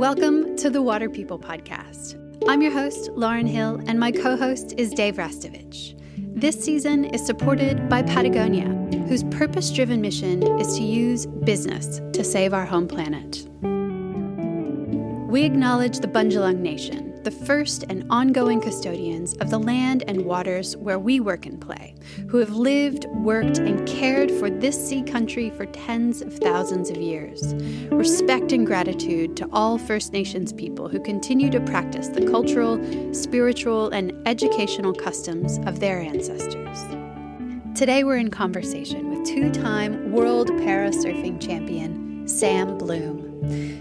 Welcome to the Water People podcast. I'm your host, Lauren Hill, and my co-host is Dave Rastovich. This season is supported by Patagonia, whose purpose-driven mission is to use business to save our home planet. We acknowledge the Bundjalung Nation, the first and ongoing custodians of the land and waters where we work and play, who have lived, worked, and cared for this sea country for tens of thousands of years. Respect and gratitude to all First Nations people who continue to practice the cultural, spiritual, and educational customs of their ancestors. Today we're in conversation with two-time world para-surfing champion, Sam Bloom.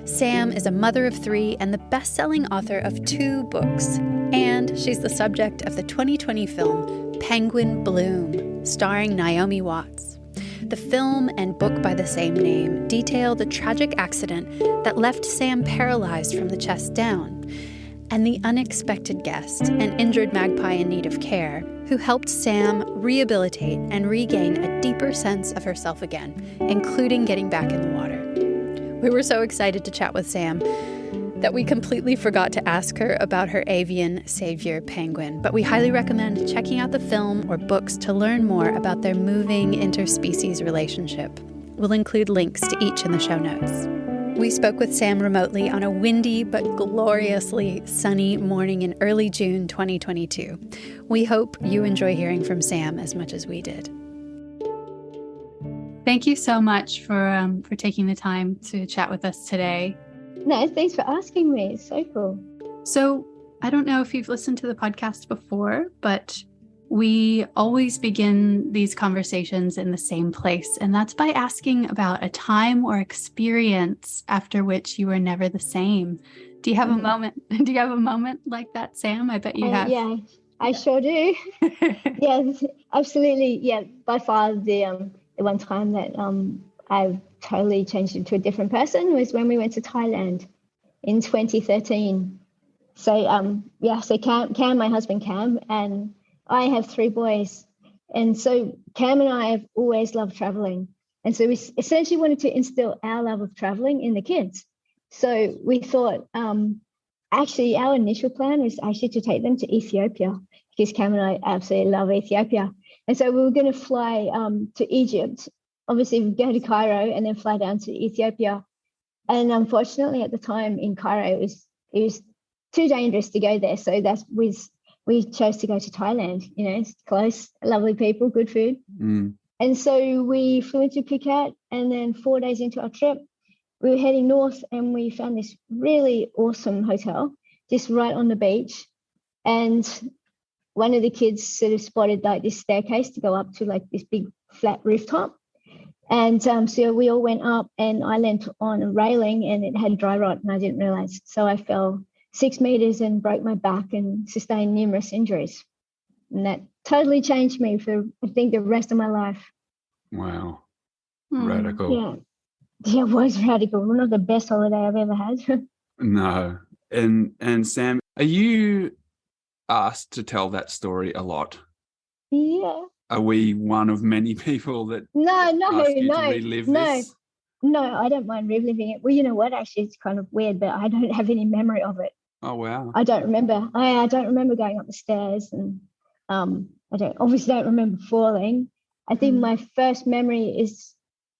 Sam is a mother of three and the best-selling author of 2 books, and she's the subject of the 2020 film Penguin Bloom, starring Naomi Watts. The film and book by the same name detail the tragic accident that left Sam paralyzed from the chest down, and the unexpected guest, an injured magpie in need of care, who helped Sam rehabilitate and regain a deeper sense of herself again, including getting back in the water. We were so excited to chat with Sam that we completely forgot to ask her about her avian savior penguin, but we highly recommend checking out the film or books to learn more about their moving interspecies relationship. We'll include links to each in the show notes. We spoke with Sam remotely on a windy but gloriously sunny morning in early June 2022. We hope you enjoy hearing from Sam as much as we did. Thank you so much for taking the time to chat with us today. No, thanks for asking me. It's so cool. So I don't know if you've listened to the podcast before, but we always begin these conversations in the same place, and that's by asking about a time or experience after which you were never the same. Do you have a moment? Do you have a moment like that, Sam? I bet you have. Yeah, I sure do. Yes, absolutely. Yeah, by far the one time that I totally changed into a different person was when we went to Thailand in 2013. So so Cam, my husband Cam, and I have 3 boys. And so Cam and I have always loved traveling. And so we essentially wanted to instill our love of traveling in the kids. So we thought, actually our initial plan was actually to take them to Ethiopia, because Cam and I absolutely love Ethiopia. And so we were going to fly to Egypt. Obviously, we'd go to Cairo and then fly down to Ethiopia. And unfortunately, at the time in Cairo, it was too dangerous to go there. So we chose to go to Thailand. You know, it's close, lovely people, good food. And so we flew into Phuket, and then 4 days into our trip, we were heading north, and we found this really awesome hotel just right on the beach. And one of the kids sort of spotted like this staircase to go up to like this big flat rooftop. And so we all went up, and I leant on a railing, and it had dry rot, and I didn't realize. So I fell 6 meters and broke my back and sustained numerous injuries. And that totally changed me for, I think, the rest of my life. Wow. Radical. Yeah, it was radical. One of the best holiday I've ever had. No. And Sam, are you asked to tell that story a lot? Yeah. Are we one of many people that No, ask you to relive this? No, I don't mind reliving it. Well, you know what? Actually, it's kind of weird, but I don't have any memory of it. Oh, wow. I don't remember. I don't remember going up the stairs, and I don't remember falling. I think my first memory is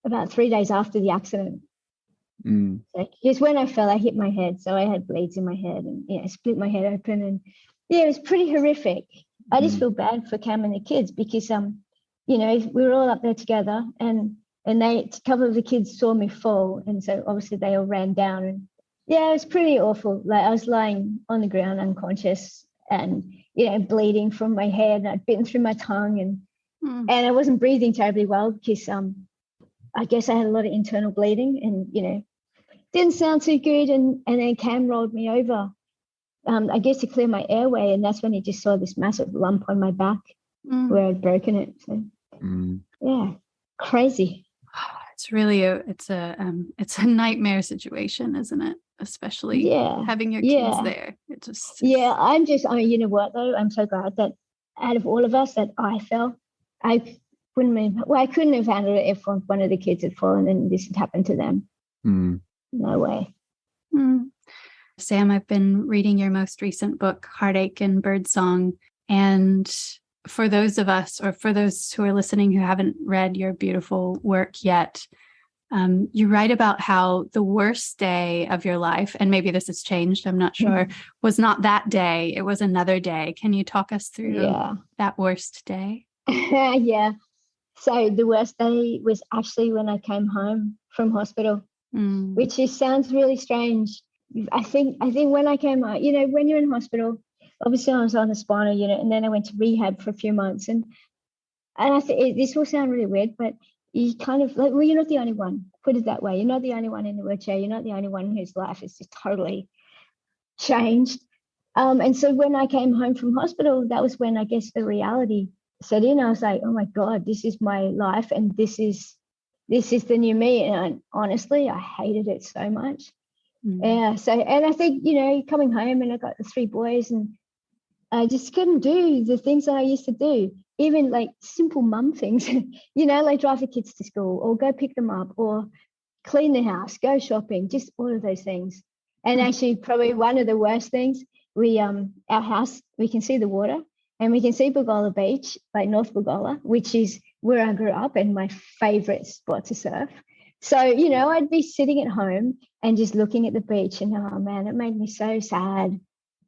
about 3 days after the accident. Because when I fell, I hit my head, so I had bleeds in my head, and I split my head open, and it was pretty horrific. I just feel bad for Cam and the kids, because we were all up there together, and a couple of the kids saw me fall, and so obviously they all ran down, and it was pretty awful. Like, I was lying on the ground unconscious, and bleeding from my head, and I'd bitten through my tongue, and I wasn't breathing terribly well, because I guess I had a lot of internal bleeding, and didn't sound too good, and then Cam rolled me over, I guess to clear my airway, and that's when he just saw this massive lump on my back where I'd broken it. So yeah, crazy. It's really it's a nightmare situation, isn't it? Especially having your kids there. It just you know what though? I'm so glad that out of all of us that I fell. I couldn't have handled it if one of the kids had fallen and this had happened to them. No way. Sam, I've been reading your most recent book, Heartache and Birdsong. And for those of us, or for those who are listening who haven't read your beautiful work yet, you write about how the worst day of your life, and maybe this has changed, I'm not sure, was not that day, it was another day. Can you talk us through that worst day? Yeah. So the worst day was actually when I came home from hospital, which sounds really strange. I think when I came out, when you're in hospital, obviously I was on the spinal unit, and then I went to rehab for a few months. And I think this will sound really weird, but you kind of like, well, you're not the only one. Put it that way. You're not the only one in the wheelchair. You're not the only one whose life is just totally changed. And so when I came home from hospital, that was when I guess the reality set in. I was like, oh my God, this is my life, and this is the new me. And honestly, I hated it so much. Yeah. So, and I think, coming home, and I got the 3 boys, and I just couldn't do the things that I used to do, even like simple mum things, like drive the kids to school or go pick them up or clean the house, go shopping, just all of those things. And actually probably one of the worst things, our house, we can see the water, and we can see Bugola Beach, like North Bugola, which is where I grew up and my favorite spot to surf. So, I'd be sitting at home and just looking at the beach, and oh man, it made me so sad.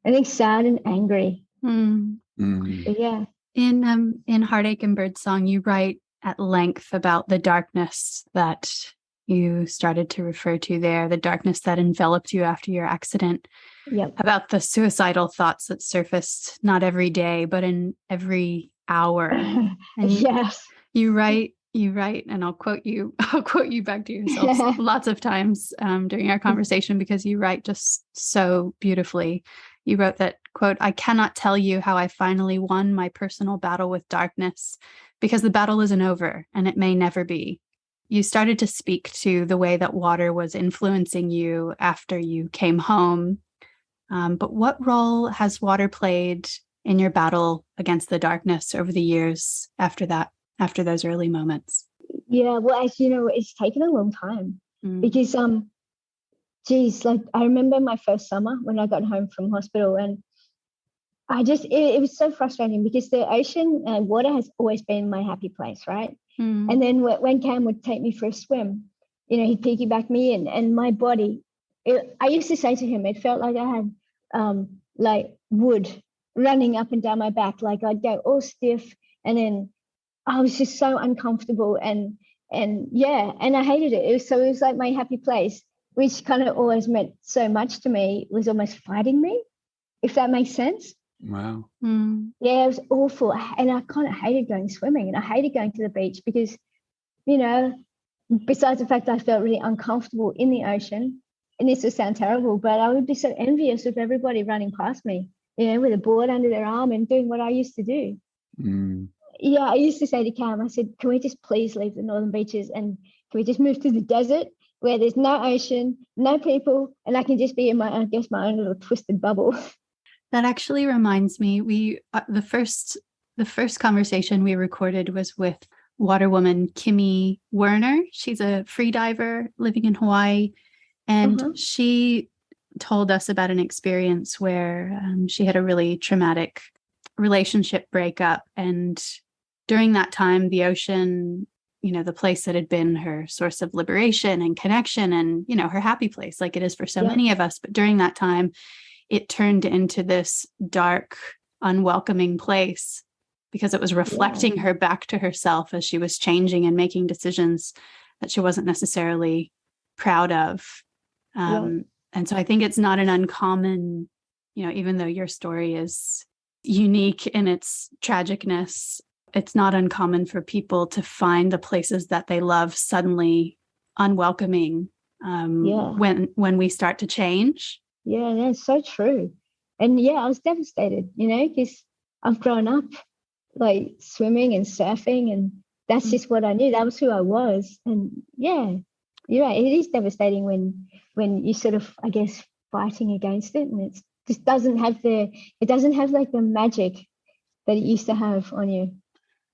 I think sad and angry. But yeah. In Heartache and Birdsong, you write at length about the darkness that you started to refer to there, the darkness that enveloped you after your accident. Yep. About the suicidal thoughts that surfaced not every day, but in every hour. And yes. You write, and I'll quote you back to yourself lots of times during our conversation, because you write just so beautifully. You wrote that, quote, "I cannot tell you how I finally won my personal battle with darkness, because the battle isn't over, and it may never be." You started to speak to the way that water was influencing you after you came home. But what role has water played in your battle against the darkness over the years after that, after those early moments? Yeah, well, as you know, it's taken a long time because, like I remember my first summer when I got home from hospital, and it was so frustrating because the ocean and water has always been my happy place, right? And then when Cam would take me for a swim, he'd piggyback me in, and my body, I used to say to him, it felt like I had like wood running up and down my back. Like I'd go all stiff, and then I was just so uncomfortable, and I hated it. It was like my happy place, which kind of always meant so much to me, was almost fighting me, if that makes sense. Wow. Yeah, it was awful. And I kind of hated going swimming, and I hated going to the beach because, besides the fact I felt really uncomfortable in the ocean, and this will sound terrible, but I would be so envious of everybody running past me, with a board under their arm and doing what I used to do. Yeah, I used to say to Cam, I said, can we just please leave the northern beaches, and can we just move to the desert where there's no ocean, no people, and I can just be in my own little twisted bubble. That actually reminds me, the first conversation we recorded was with waterwoman Kimmy Werner. She's a free diver living in Hawaii, and she told us about an experience where she had a really traumatic relationship breakup, and during that time, the ocean, the place that had been her source of liberation and connection, and her happy place, like it is for so many of us, but during that time, it turned into this dark, unwelcoming place because it was reflecting her back to herself as she was changing and making decisions that she wasn't necessarily proud of. And so I think it's not an uncommon, even though your story is unique in its tragicness, it's not uncommon for people to find the places that they love suddenly unwelcoming when we start to change. Yeah, that's so true. And I was devastated, because I've grown up like swimming and surfing, and that's just what I knew. That was who I was. And you're right. It is devastating when you sort of, I guess, fighting against it, and it just doesn't have like the magic that it used to have on you.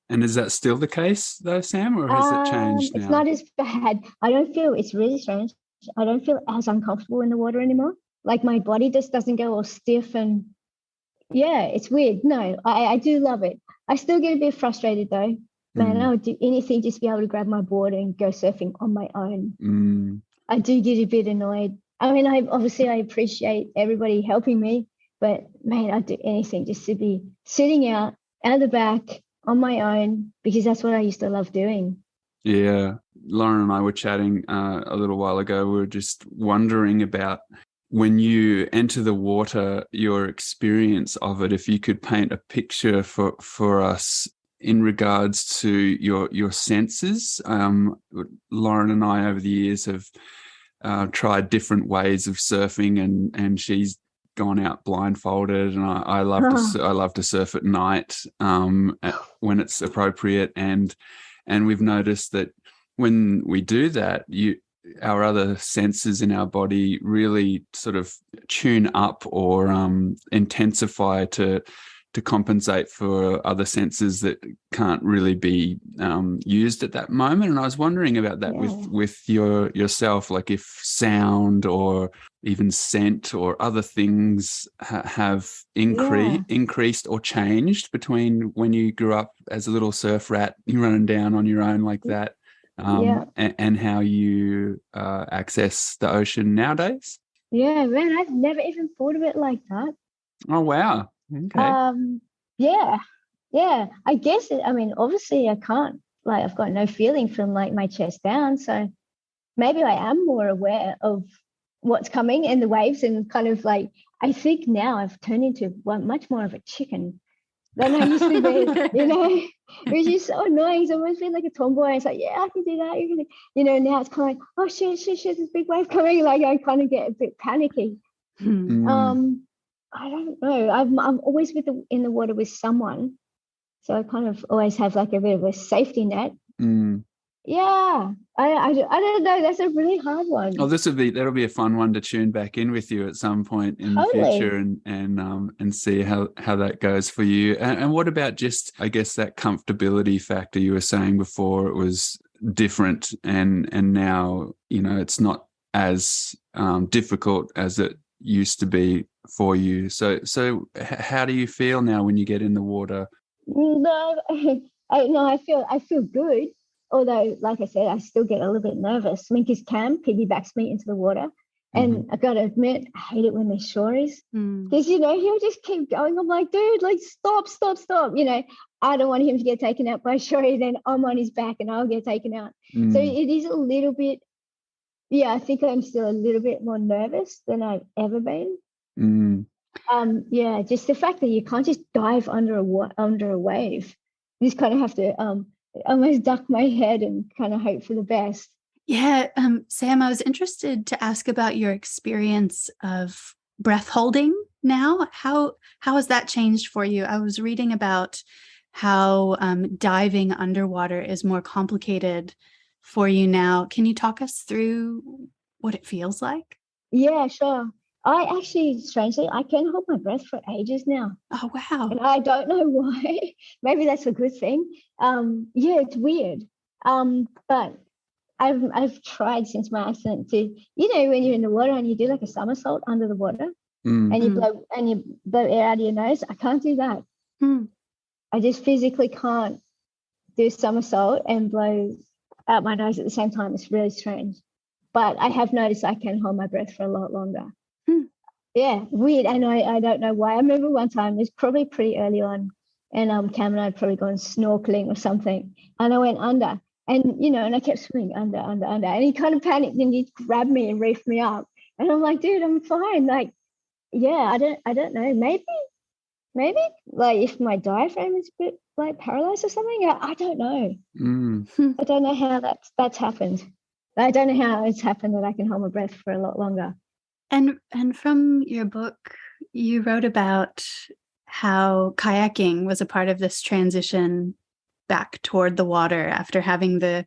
And is that still the case though, Sam, or has it changed now? It's not as bad. It's really strange. I don't feel as uncomfortable in the water anymore. like my body just doesn't go all stiff, and yeah, it's weird. No, I do love it. I still get a bit frustrated though. Man, I would do anything just to be able to grab my board and go surfing on my own. I do get a bit annoyed. I mean, I appreciate everybody helping me, but man, I'd do anything just to be sitting out the back on my own, because that's what I used to love doing. Yeah. Lauren and I were chatting a little while ago. We were just wondering about when you enter the water, your experience of it, if you could paint a picture for us in regards to your senses. Lauren and I over the years have tried different ways of surfing, and she's gone out blindfolded, and I love to surf at night when it's appropriate, and we've noticed that when we do that, our other senses in our body really sort of tune up or intensify to compensate for other senses that can't really be used at that moment. And I was wondering about that with yourself, like if sound or even scent or other things have increased or changed between when you grew up as a little surf rat, you running down on your own like that, and how you access the ocean nowadays. Yeah, man, I've never even thought of it like that. Oh, wow. Okay. I guess I mean, obviously I can't, like, I've got no feeling from like my chest down, so maybe I am more aware of what's coming in the waves, and kind of like, I think now I've turned into much more of a chicken than I used to be, which is so annoying. So I always feel like a tomboy. It's like, yeah, I can do that. Now it's kind of like, oh shit, this big wave coming. Like I kind of get a bit panicky. I don't know. I'm always in the water with someone, so I kind of always have like a bit of a safety net. Yeah, I don't know. That's a really hard one. Oh, that'll be a fun one to tune back in with you at some point in the future, and see how that goes for you. And what about just, I guess, that comfortability factor you were saying before? It was different, and now it's not as difficult as it used to be for you. So how do you feel now when you get in the water? No, I feel good. Although, like I said, I still get a little bit nervous. I mean, because Cam piggybacks me into the water, and I got to admit, I hate it when there's stories, because he'll just keep going. I'm like, dude, like stop. I don't want him to get taken out by a story. Then I'm on his back and I'll get taken out. So it is a little bit. Yeah, I think I'm still a little bit more nervous than I've ever been. Just the fact that you can't just dive under a wave. You just kind of have to almost duck my head and kind of hope for the best. Yeah, Sam, I was interested to ask about your experience of breath holding now. How has that changed for you? I was reading about how diving underwater is more complicated for you now. Can you talk us through what it feels like? Yeah, sure. I actually, strangely, I can hold my breath for ages now. Oh, wow. And I don't know why. Maybe that's a good thing. It's weird. But I've tried since my accident to, when you're in the water and you do like a somersault under the water, and you blow air out of your nose. I can't do that. I just physically can't do a somersault and blow out my nose at the same time. It's really strange. But I have noticed I can hold my breath for a lot longer. Yeah, weird. And I don't know why. I remember one time, it was probably pretty early on, and Cam and I had probably gone snorkeling or something, and I went under, and and I kept swimming under, and he kind of panicked and he grabbed me and reefed me up, and I'm like, dude, I'm fine. Like, yeah, I don't know. Maybe like if my diaphragm is a bit like paralyzed or something. I don't know. I don't know how that's happened. I don't know how it's happened that I can hold my breath for a lot longer. And from your book, you wrote about how kayaking was a part of this transition back toward the water after having the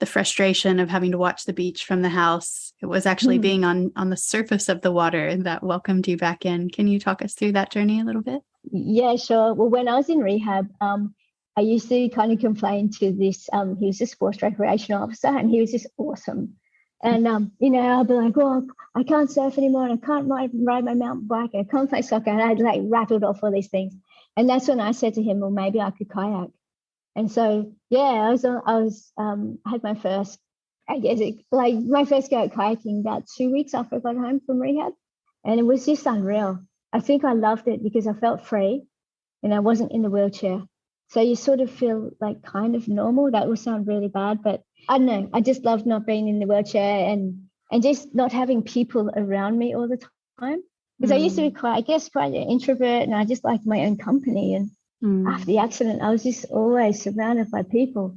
frustration of having to watch the beach from the house. It was actually being on the surface of the water that welcomed you back in. Can you talk us through that journey a little bit? Yeah, sure. Well, when I was in rehab, I used to kind of complain to this, he was a sports recreation officer, and he was just awesome. And, I'll be like, oh, I can't surf anymore. And I can't ride my mountain bike. And I can't play soccer. And I'd like rattled off all these things. And that's when I said to him, well, maybe I could kayak. And so, yeah, I had my first, my first go at kayaking about 2 weeks after I got home from rehab. And it was just unreal. I think I loved it because I felt free and I wasn't in the wheelchair. So you sort of feel like kind of normal. That will sound really bad, but I don't know. I just loved not being in the wheelchair and just not having people around me all the time. Because I used to be quite an introvert, and I just liked my own company. And after the accident, I was just always surrounded by people.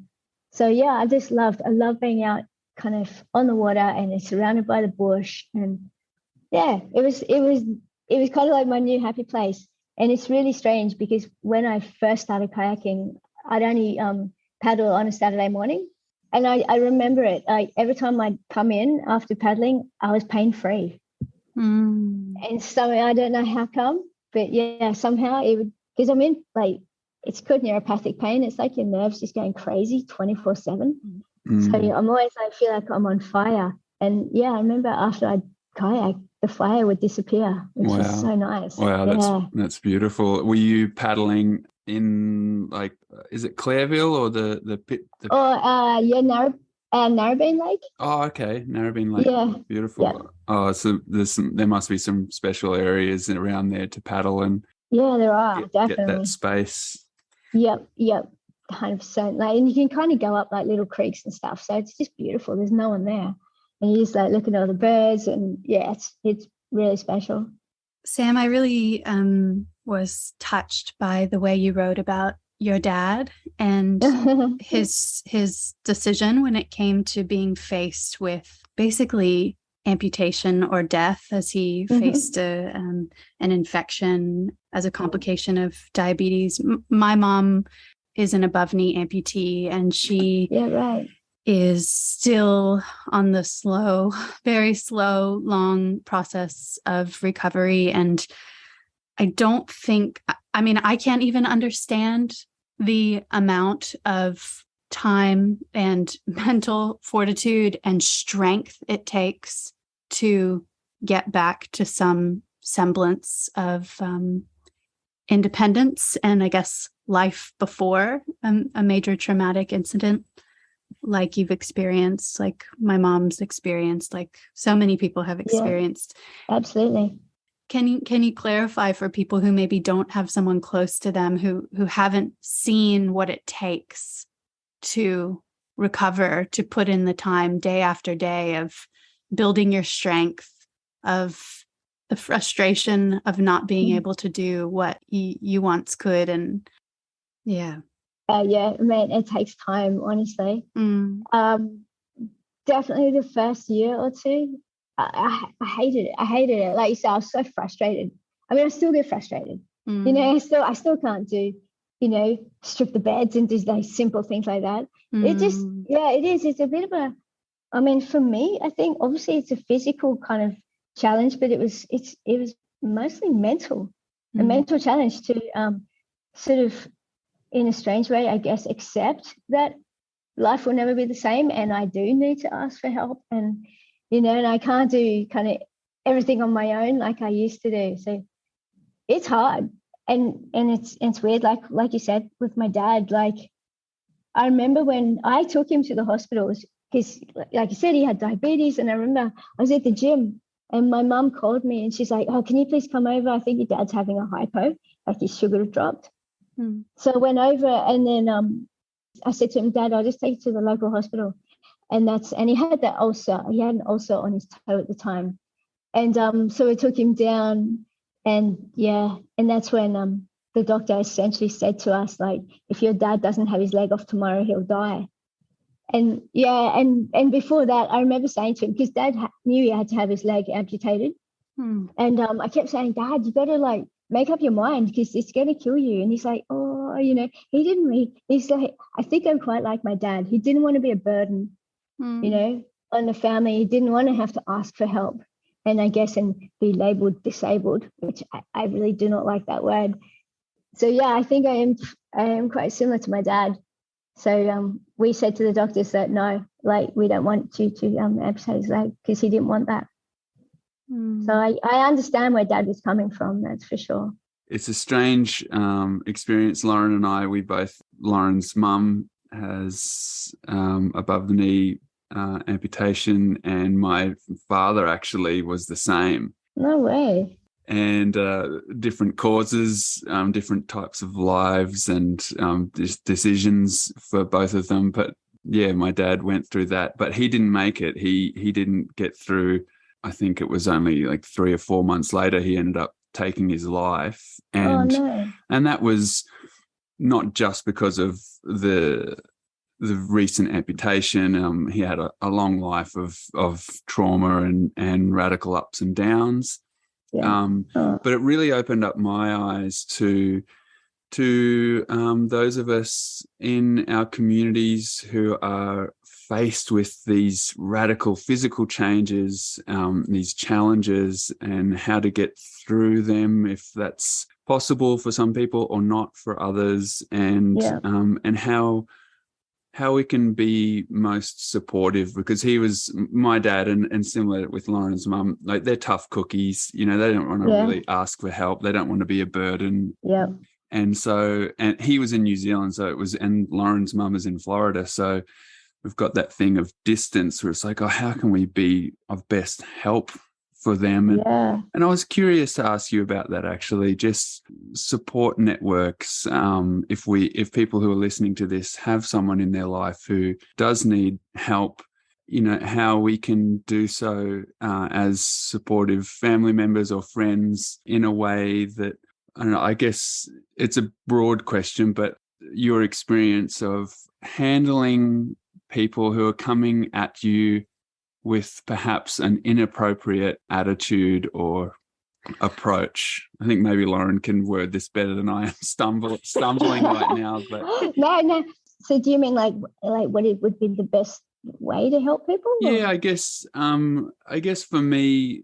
So yeah, I love being out kind of on the water and surrounded by the bush. And yeah, it was kind of like my new happy place. And it's really strange because when I first started kayaking, I'd only paddle on a Saturday morning. And I remember it. Every time I'd come in after paddling, I was pain-free. And so I don't know how come, but yeah, somehow it would, because I'm in it's called neuropathic pain. It's like your nerves just going crazy 24/7. So I'm always, I feel like I'm on fire. And yeah, I remember after I'd kayak, the fire would disappear, which was so nice. Wow, that's beautiful. Were you paddling in is it Clareville or the pit? Narrabeen Lake. Oh, okay, Narrabeen Lake. Yeah, beautiful. Yeah. Oh, so there must be some special areas around there to paddle and there are definitely get that space. Yep, 100%. And you can kind of go up like little creeks and stuff, so it's just beautiful. There's no one there, and you just look at all the birds, and it's really special. Sam, I really was touched by the way you wrote about your dad and his decision when it came to being faced with basically amputation or death, as he faced an infection as a complication of diabetes. My mom is an above knee amputee, and she is still on the very slow, long process of recovery. And I can't even understand the amount of time and mental fortitude and strength it takes to get back to some semblance of independence and, I guess, life before a major traumatic incident like you've experienced, like my mom's experienced, like so many people have experienced. Yeah, absolutely. Can you clarify for people who maybe don't have someone close to them who haven't seen what it takes to recover, to put in the time day after day of building your strength, of the frustration of not being able to do what you once could? And man, it takes time, honestly. Definitely the first year or two, I hated it. Like you said, I was so frustrated. I mean, I still get frustrated. I still can't do, strip the beds and do those simple things like that. It just, it is. It's a bit of a, I mean, for me, I think obviously it's a physical kind of challenge, but it was mostly mental, a mental challenge to sort of, in a strange way, I guess, accept that life will never be the same, and I do need to ask for help, and and I can't do kind of everything on my own like I used to do. So it's hard, and it's weird. Like you said with my dad, like I remember when I took him to the hospital because, like you said, he had diabetes, and I remember I was at the gym and my mum called me and she's like, "Oh, can you please come over? I think your dad's having a hypo, like his sugar had dropped." So I went over, and then I said to him, "Dad, I'll just take you to the local hospital." And he had that ulcer. He had an ulcer on his toe at the time. And so we took him down, and that's when the doctor essentially said to us, like, if your dad doesn't have his leg off tomorrow, he'll die. And and before that, I remember saying to him, because Dad knew he had to have his leg amputated. And I kept saying, "Dad, you got to make up your mind because it's going to kill you." And he's like, "Oh, he didn't really." He's like, I think I'm quite like my dad. He didn't want to be a burden, on the family. He didn't want to have to ask for help, and I guess and be labeled disabled, which I really do not like that word. So I think I am quite similar to my dad. So we said to the doctors that no, like we don't want you to amputate his leg, because he didn't want that. So I understand where Dad was coming from, that's for sure. It's a strange experience. Lauren and I, Lauren's mum has above the knee amputation, and my father actually was the same. No way. And different causes, different types of lives, and decisions for both of them. But yeah, my dad went through that, but he didn't make it. He didn't get through. I think it was only like 3 or 4 months later he ended up taking his life. And and that was not just because of the recent amputation. He had a long life of trauma and radical ups and downs. Yeah. But it really opened up my eyes to those of us in our communities who are faced with these radical physical changes, these challenges, and how to get through them, if that's possible for some people or not for others, and how we can be most supportive, because he was my dad, and similar with Lauren's mum, like they're tough cookies, they don't want to really ask for help. They don't want to be a burden. Yeah. And so, and he was in New Zealand, and Lauren's mum is in Florida. So we've got that thing of distance where it's like, oh, how can we be of best help for them? And I was curious to ask you about that, actually, just support networks. If people who are listening to this have someone in their life who does need help, how we can do so as supportive family members or friends in a way that, I don't know, I guess it's a broad question, but your experience of handling people who are coming at you with perhaps an inappropriate attitude or approach. I think maybe Lauren can word this better than I am, stumbling right now. But no. So do you mean like what it would be the best way to help people? Or? Yeah, I guess for me,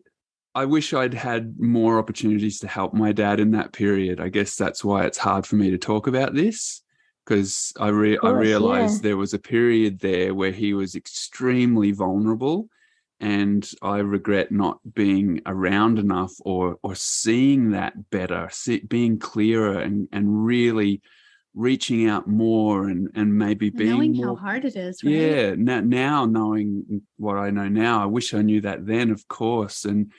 I wish I'd had more opportunities to help my dad in that period. I guess that's why it's hard for me to talk about this, because I realized there was a period there where he was extremely vulnerable, and I regret not being around enough or seeing that better, being clearer and really reaching out more and maybe being knowing more, how hard it is, right? Yeah, now knowing what I know now, I wish I knew that then, of course, and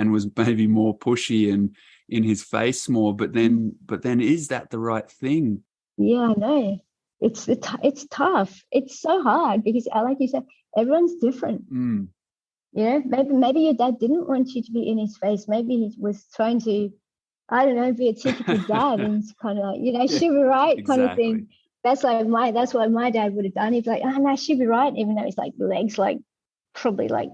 was maybe more pushy and in his face more. But then is that the right thing? Yeah, I know. It's tough. It's so hard because, like you said, everyone's different. Maybe your dad didn't want you to be in his face. Maybe he was trying to, I don't know, be a typical dad and kind of like, she'll be right kind of thing. That's what my dad would have done. He'd be like, oh no, she'll be right, even though his like legs like probably like,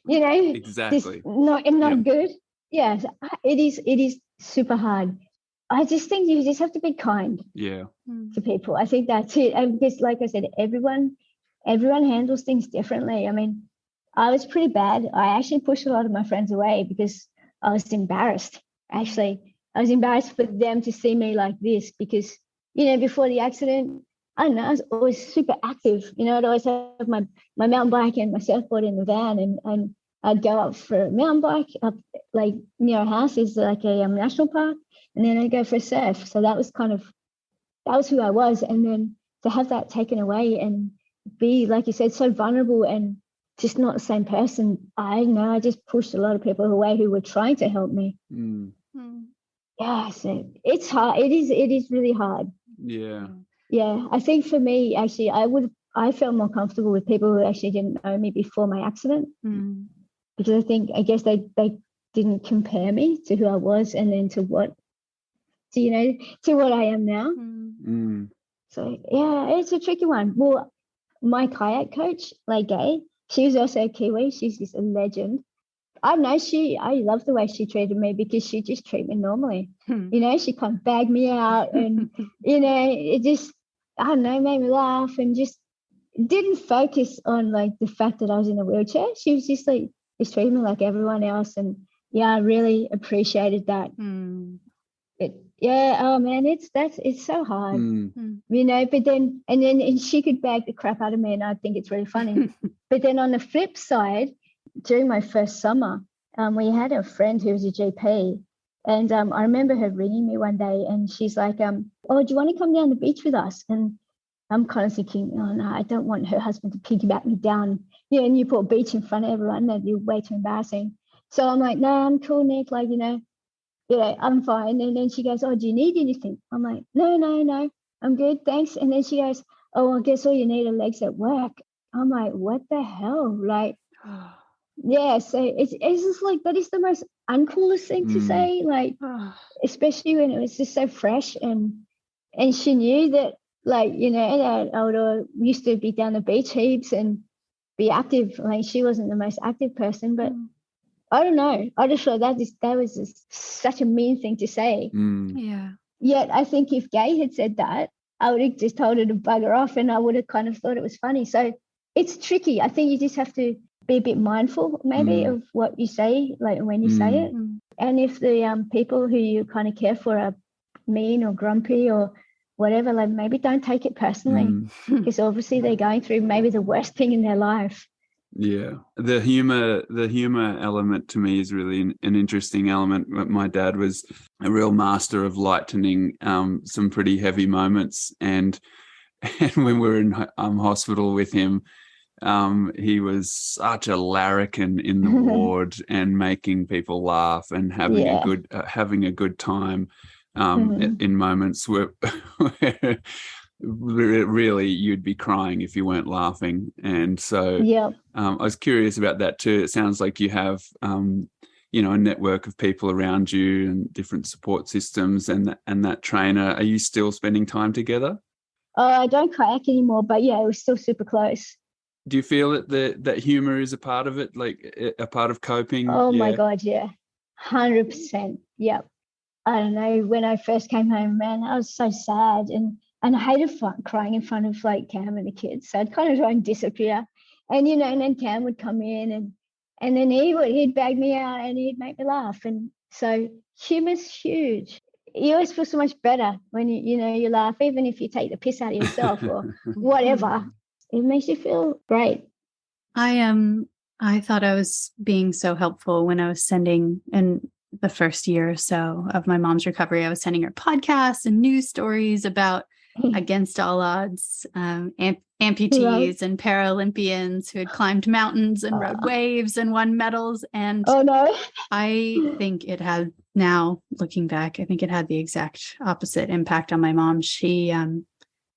exactly not good. Yeah, it is super hard. I just think you just have to be kind to people. I think that's it. And because, like I said, everyone handles things differently. I mean, I was pretty bad. I actually pushed a lot of my friends away because I was embarrassed. Actually, I was embarrassed for them to see me like this because, before the accident, I don't know, I was always super active. I'd always have my mountain bike and my surfboard in the van, and I'd go up for a mountain bike up like near our house is like a national park, and then I'd go for a surf. So that was who I was. And then to have that taken away and be, like you said, so vulnerable and just not the same person, I just pushed a lot of people away who were trying to help me. Yeah, so it's hard. It is really hard. Yeah, I think for me, actually, I felt more comfortable with people who actually didn't know me before my accident, because I guess they didn't compare me to who I was and then to what I am now. So yeah, it's a tricky one. Well, my kayak coach, like Gay, she was also a Kiwi. She's just a legend. I know I love the way she treated me because she just treated me normally. She kind of bagged me out and, it just, I don't know, made me laugh and just didn't focus on like the fact that I was in a wheelchair. She was just like, just treated me like everyone else. And yeah, I really appreciated that. Yeah, oh man, it's so hard, you know. But then and she could bag the crap out of me, and I think it's really funny. But then on the flip side, during my first summer, we had a friend who was a GP, and I remember her ringing me one day, and she's like, "Oh, do you want to come down the beach with us?" And I'm kind of thinking, "Oh no, I don't want her husband to piggyback me down, you know, Newport Beach in front of everyone. That'd be way too embarrassing." So I'm like, "No, I'm cool, Nick. Like, you know." Yeah, I'm fine. And then she goes, "Oh, do you need anything?" I'm like, no, I'm good, thanks. And then she goes, "Oh, I guess all you need are legs at work." I'm like, what the hell? Like, yeah, so it's just like, that is the most uncoolest thing to say, like, especially when it was just so fresh, and she knew that, like, you know, that I would used to be down the beach heaps and be active. Like, she wasn't the most active person, but I don't know. I just thought that was just such a mean thing to say. Yeah. Yet I think if Gay had said that, I would have just told her to bugger off, and I would have kind of thought it was funny. So it's tricky. I think you just have to be a bit mindful maybe of what you say, like when you say it. And if the people who you kind of care for are mean or grumpy or whatever, like, maybe don't take it personally, because obviously they're going through maybe the worst thing in their life. Yeah, the humor element to me is really an interesting element. My dad was a real master of lightening some pretty heavy moments, and when we were in hospital with him, he was such a larrikin in the ward and making people laugh and having a good time in moments where really you'd be crying if you weren't laughing. And so I was curious about that too. It sounds like you have you know, a network of people around you and different support systems, and that trainer. Are you still spending time together? I don't kayak anymore, but yeah, it was still super close. Do you feel that humor is a part of it, like a part of coping? Oh my God, yeah, 100%. Yep. I don't know, when I first came home, man, I was so sad, and I hated crying in front of, like, Cam and the kids. So I'd kind of try and disappear. And, you know, and then Cam would come in, and then he'd bag me out and he'd make me laugh. And so humor's huge. You always feel so much better when you laugh, even if you take the piss out of yourself or whatever. It makes you feel great. I thought I was being so helpful when I was sending, in the first year or so of my mom's recovery, I was sending her podcasts and news stories about against all odds amputees and Paralympians who had climbed mountains and rode waves and won medals. And oh no, I think it had, now looking back, I think it had the exact opposite impact on my mom.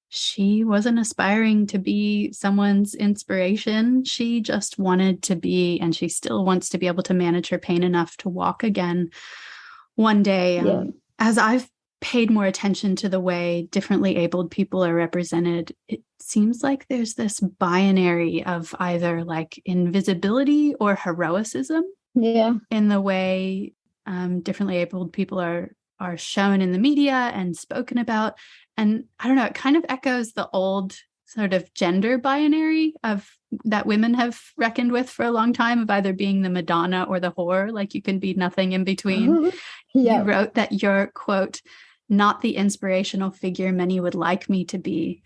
She wasn't aspiring to be someone's inspiration. She just wanted to be, and she still wants to be able to manage her pain enough to walk again one day. As I've paid more attention to the way differently abled people are represented, it seems like there's this binary of either like invisibility or heroicism in the way differently abled people are shown in the media and spoken about. And I don't know, it kind of echoes the old sort of gender binary of that women have reckoned with for a long time, of either being the Madonna or the whore, like you can be nothing in between. You wrote that you're, quote, not the inspirational figure many would like me to be,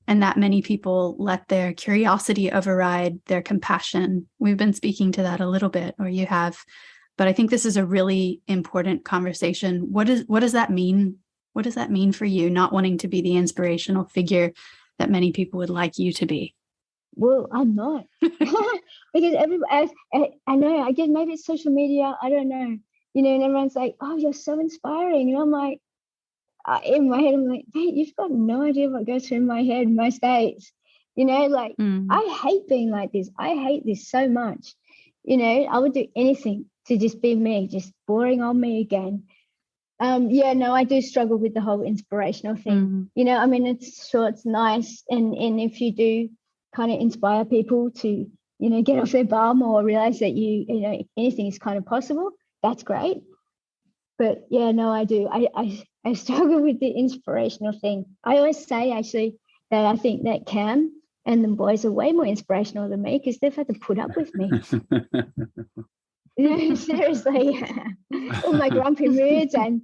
and that many people let their curiosity override their compassion. We've been speaking to that a little bit, or you have, but I think this is a really important conversation. What does that mean? What does that mean for you, not wanting to be the inspirational figure that many people would like you to be? Well, I'm not. Because I know, I guess maybe it's social media, I don't know, you know, and everyone's like, "Oh, you're so inspiring." And I'm like, in my head, I'm like, "Mate, you've got no idea what goes through my head most days." You know, like, I hate being like this. I hate this so much. You know, I would do anything to just be me, just boring on me again. I do struggle with the whole inspirational thing. You know, I mean, it's nice, and if you do kind of inspire people to, you know, get off their bum or realize that you know, anything is kind of possible, that's great. But I do. I struggle with the inspirational thing. I always say, actually, that I think that Cam and the boys are way more inspirational than me, because they've had to put up with me. Seriously, all my grumpy moods and,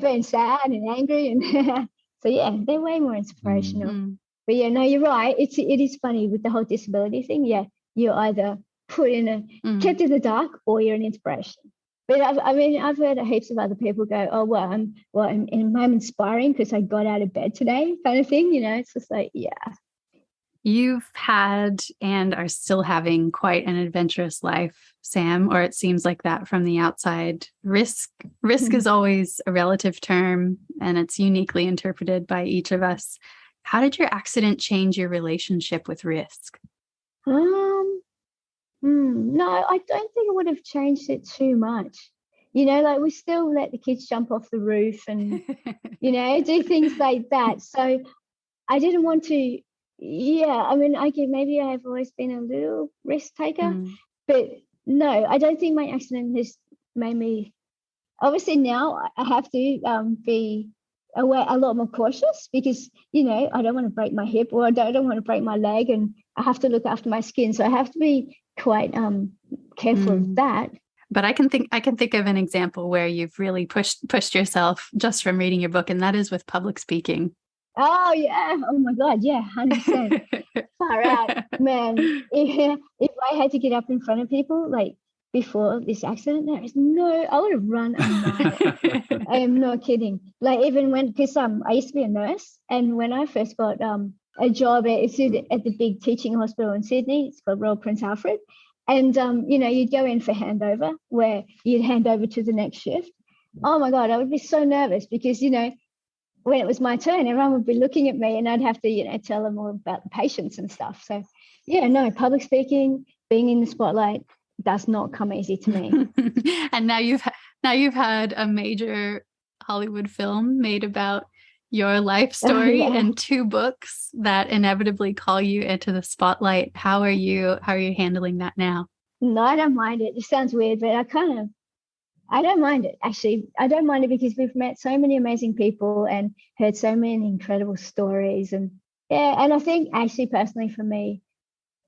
being sad and angry. And so, yeah, they're way more inspirational. Mm. But yeah, no, you're right. It is funny with the whole disability thing. Yeah, you're either kept in the dark or you're an inspiration. But I've heard heaps of other people go, oh, well, I'm inspiring because I got out of bed today, kind of thing. It's just like, yeah. You've had and are still having quite an adventurous life, Sam, or it seems like that from the outside. Risk is always a relative term, and it's uniquely interpreted by each of us. How did your accident change your relationship with risk? No, I don't think it would have changed it too much. Like we still let the kids jump off the roof and, do things like that. So I didn't want to, maybe I've always been a little risk taker, but no, I don't think my accident has made me, obviously now I have to be a lot more cautious because, I don't want to break my hip or I don't want to break my leg, and I have to look after my skin. So I have to be quite careful of that. But I can think of an example where you've really pushed yourself just from reading your book, and that is with public speaking. Oh yeah! Oh my God! Yeah, 100%. Far out, man. If I had to get up in front of people like before this accident, I would have run a mile. I am not kidding. Like even because I used to be a nurse, and when I first got a job at the big teaching hospital in Sydney, it's called Royal Prince Alfred, and you'd go in for handover where you'd hand over to the next shift. Oh my God, I would be so nervous because when it was my turn, everyone would be looking at me and I'd have to tell them all about the patients and stuff. So yeah, no, public speaking, being in the spotlight does not come easy to me. And now you've had a major Hollywood film made about your life story and 2 books that inevitably call you into the spotlight. How are you handling that now? No, I don't mind it. It sounds weird, but I don't mind it. Actually, I don't mind it because we've met so many amazing people and heard so many incredible stories. And I think actually personally for me,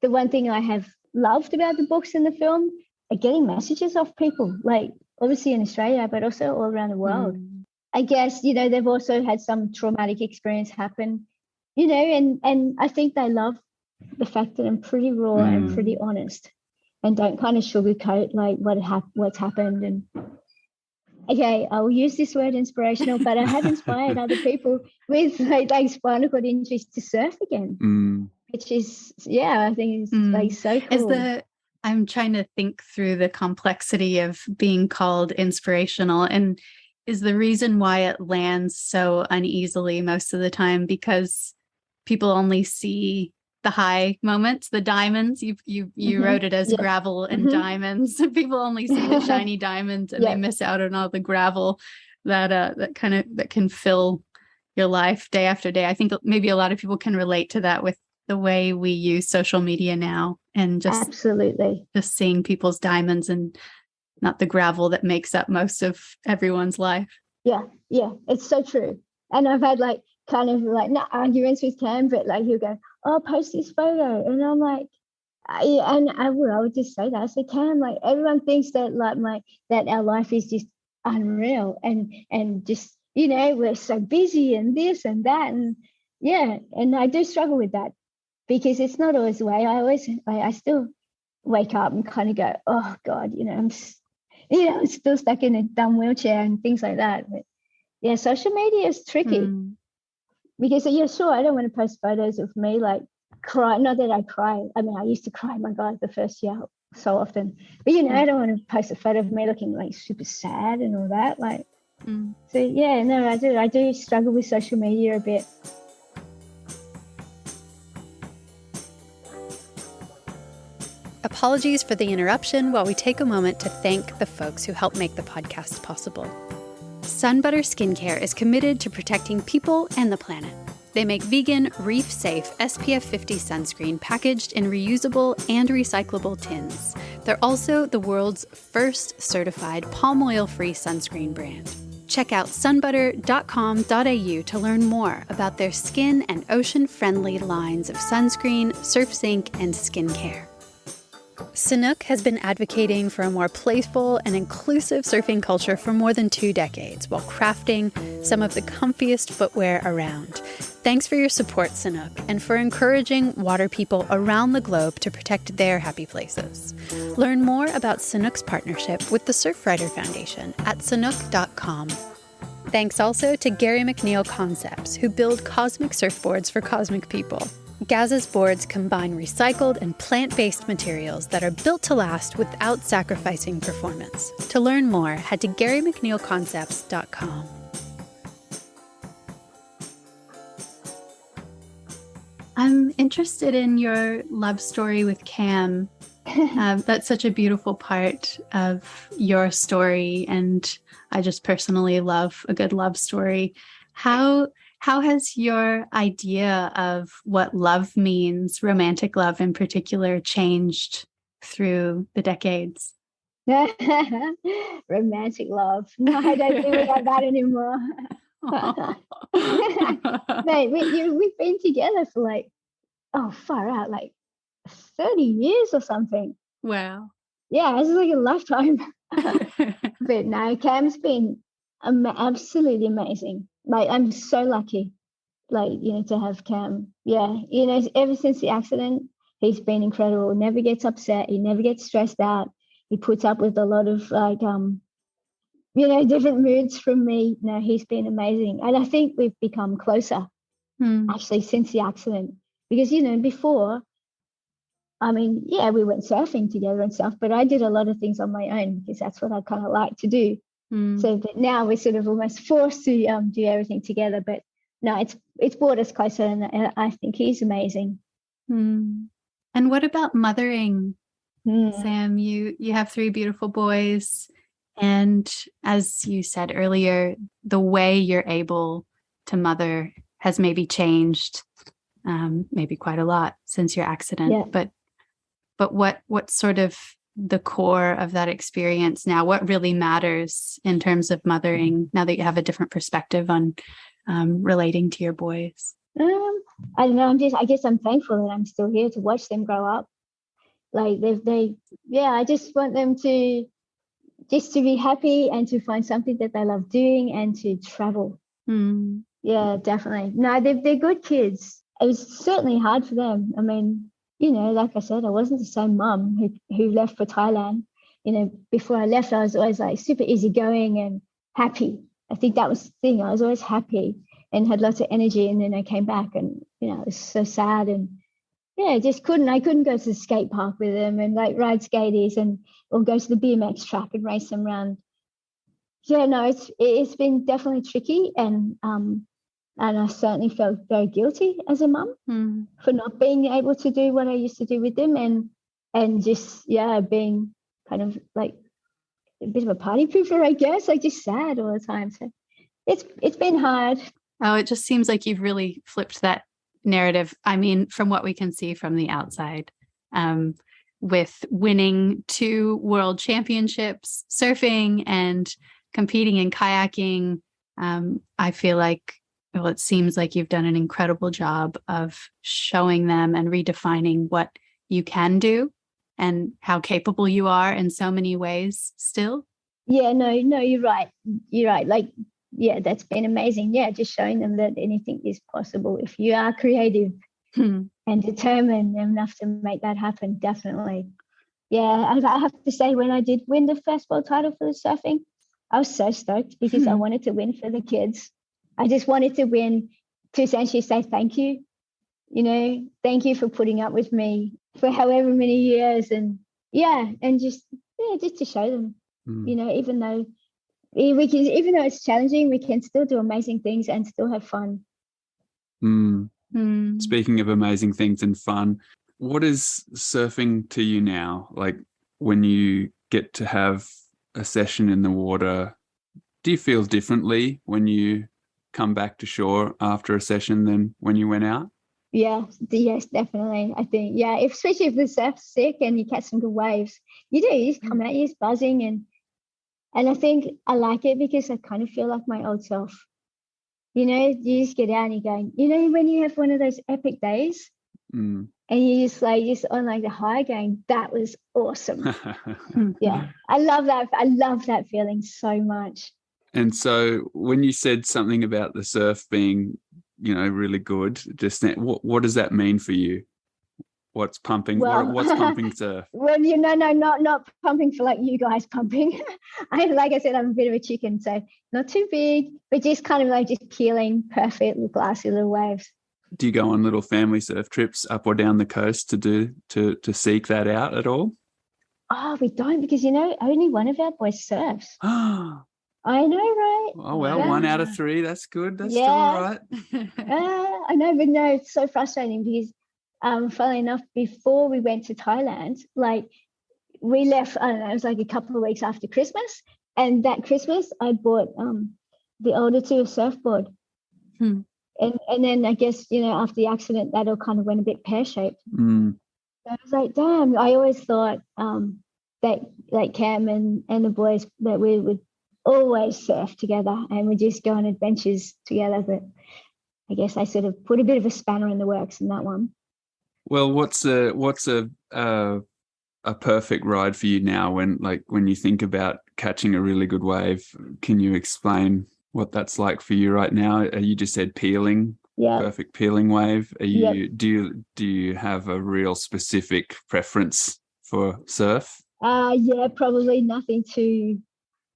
the one thing I have loved about the books and the film are getting messages off people, like obviously in Australia, but also all around the world. I guess, they've also had some traumatic experience happen, and I think they love the fact that I'm pretty raw and pretty honest and don't kind of sugarcoat like what's happened. And okay, I'll use this word inspirational, but I have inspired other people with like spinal cord injuries to surf again, which is, I think it's so cool. I'm trying to think through the complexity of being called inspirational, and is the reason why it lands so uneasily most of the time because people only see the high moments, the diamonds. You wrote it as gravel and diamonds. People only see the shiny diamonds and they miss out on all the gravel that can fill your life day after day. I think maybe a lot of people can relate to that with the way we use social media now, and just absolutely just seeing people's diamonds and not the gravel that makes up most of everyone's life. Yeah, it's so true. And I've had not arguments with Cam, but like he'll go, "Oh, post this photo," and I'm like, and I would just say that. I say, Cam, like everyone thinks that that our life is just unreal, and just we're so busy and this and that, and and I do struggle with that because it's not always the way. I still wake up and kind of go, oh God, I'm still stuck in a dumb wheelchair and things like that. But social media is tricky because sure, I don't want to post photos of me like cry. Not that I cry. I mean, I used to cry, my God, the first year so often. But I don't want to post a photo of me looking like super sad and all that. Like, so no, I do struggle with social media a bit. Apologies for the interruption while we take a moment to thank the folks who help make the podcast possible. Sunbutter Skincare is committed to protecting people and the planet. They make vegan, reef-safe SPF 50 sunscreen packaged in reusable and recyclable tins. They're also the world's first certified palm oil-free sunscreen brand. Check out sunbutter.com.au to learn more about their skin and ocean-friendly lines of sunscreen, surf sink, and skincare. Sanook has been advocating for a more playful and inclusive surfing culture for more than 2 decades while crafting some of the comfiest footwear around. Thanks for your support, Sanook, and for encouraging water people around the globe to protect their happy places. Learn more about Sanook's partnership with the Surfrider Foundation at sanook.com. Thanks also to Gary McNeil Concepts, who build cosmic surfboards for cosmic people. Gaz's boards combine recycled and plant-based materials that are built to last without sacrificing performance. To learn more, head to GaryMcNeilConcepts.com. I'm interested in your love story with Cam. That's such a beautiful part of your story, and I just personally love a good love story. How has your idea of what love means, romantic love in particular, changed through the decades? Romantic love. No, I don't think we have that anymore. Mate, we've been together for far out, 30 years or something. Wow. Yeah, it's like a lifetime. But no, Cam's been absolutely amazing. I'm so lucky, to have Cam. Yeah, ever since the accident, he's been incredible. Never gets upset. He never gets stressed out. He puts up with a lot of different moods from me. No, he's been amazing. And I think we've become closer actually since the accident. Because, before, we went surfing together and stuff, but I did a lot of things on my own because that's what I kind of like to do. So but now we're sort of almost forced to do everything together. But no, it's brought us closer, and I think he's amazing. And what about mothering, Sam? You have 3 beautiful boys, and as you said earlier, the way you're able to mother has maybe changed, maybe quite a lot since your accident. Yeah. But what sort of the core of that experience now? What really matters in terms of mothering now that you have a different perspective on relating to your boys? I don't know. I guess I'm thankful that I'm still here to watch them grow up. I just want them to be happy and to find something that they love doing and to travel. Yeah, definitely. No, they're good kids. It was certainly hard for them. I mean, like I said, I wasn't the same mum who left for Thailand. Before I left, I was always super easygoing and happy. I think that was the thing. I was always happy and had lots of energy. And then I came back and, it was so sad. And I couldn't go to the skate park with them and ride skaties or go to the BMX track and race them around. Yeah, no, it's been definitely tricky. And I certainly felt very guilty as a mum for not being able to do what I used to do with them and just, being kind of a bit of a party pooper, I guess, just sad all the time. So it's been hard. Oh, it just seems like you've really flipped that narrative. I mean, from what we can see from the outside, with winning 2 world championships, surfing and competing in kayaking, I feel like, well, it seems like you've done an incredible job of showing them and redefining what you can do and how capable you are in so many ways still. Yeah, no, you're right. You're right. That's been amazing. Yeah, just showing them that anything is possible if you are creative and determined enough to make that happen, definitely. Yeah, I have to say, when I did win the first world title for the surfing, I was so stoked because I wanted to win for the kids. I just wanted to win to essentially say thank you. Thank you for putting up with me for however many years, and just to show them, even though it's challenging, we can still do amazing things and still have fun. Speaking of amazing things and fun, what is surfing to you now? When you get to have a session in the water, do you feel differently when you come back to shore after a session than when you went out? Yes, definitely. I think, especially if the surf's sick and you catch some good waves, you just come out, you're just buzzing, and I think I like it because I kind of feel like my old self. You just get out and you're going, when you have one of those epic days, and you just on like the high going, that was awesome. Yeah, I love that feeling so much. And so when you said something about the surf being, really good, just then, what does that mean for you? What's pumping? Well, what's pumping surf? Well, not pumping for like you guys pumping. Like I said, I'm a bit of a chicken, so not too big, but just kind of like just peeling perfect glassy little waves. Do you go on little family surf trips up or down the coast to seek that out at all? Oh, we don't, because only one of our boys surfs. I know, right? Oh, well, 1 out of 3. That's good. That's still all right. I know, but no, it's so frustrating because, funnily enough, before we went to Thailand, like we left, I don't know, it was like a couple of weeks after Christmas. And that Christmas, I bought the older two a surfboard. And then I guess, after the accident, that all kind of went a bit pear-shaped. So I was like, damn, I always thought that like Cam and the boys, that we would always surf together and we just go on adventures together. But I guess I sort of put a bit of a spanner in the works in that one. Well, what's a perfect ride for you now when you think about catching a really good wave? Can you explain what that's like for you right now? You just said peeling. Yeah. Perfect peeling wave. Do you have a real specific preference for surf? Yeah, probably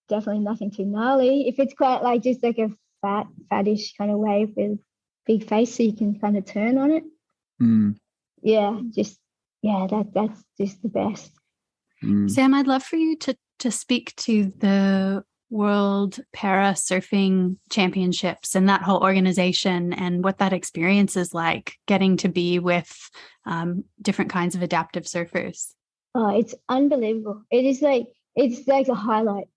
definitely nothing too gnarly. If it's quite like just like a fattish kind of wave with big face, so you can kind of turn on it. That's just the best. Sam, I'd love for you to speak to the World Para Surfing Championships and that whole organization and what that experience is like, getting to be with different kinds of adaptive surfers. Oh, it's unbelievable. It's like a highlight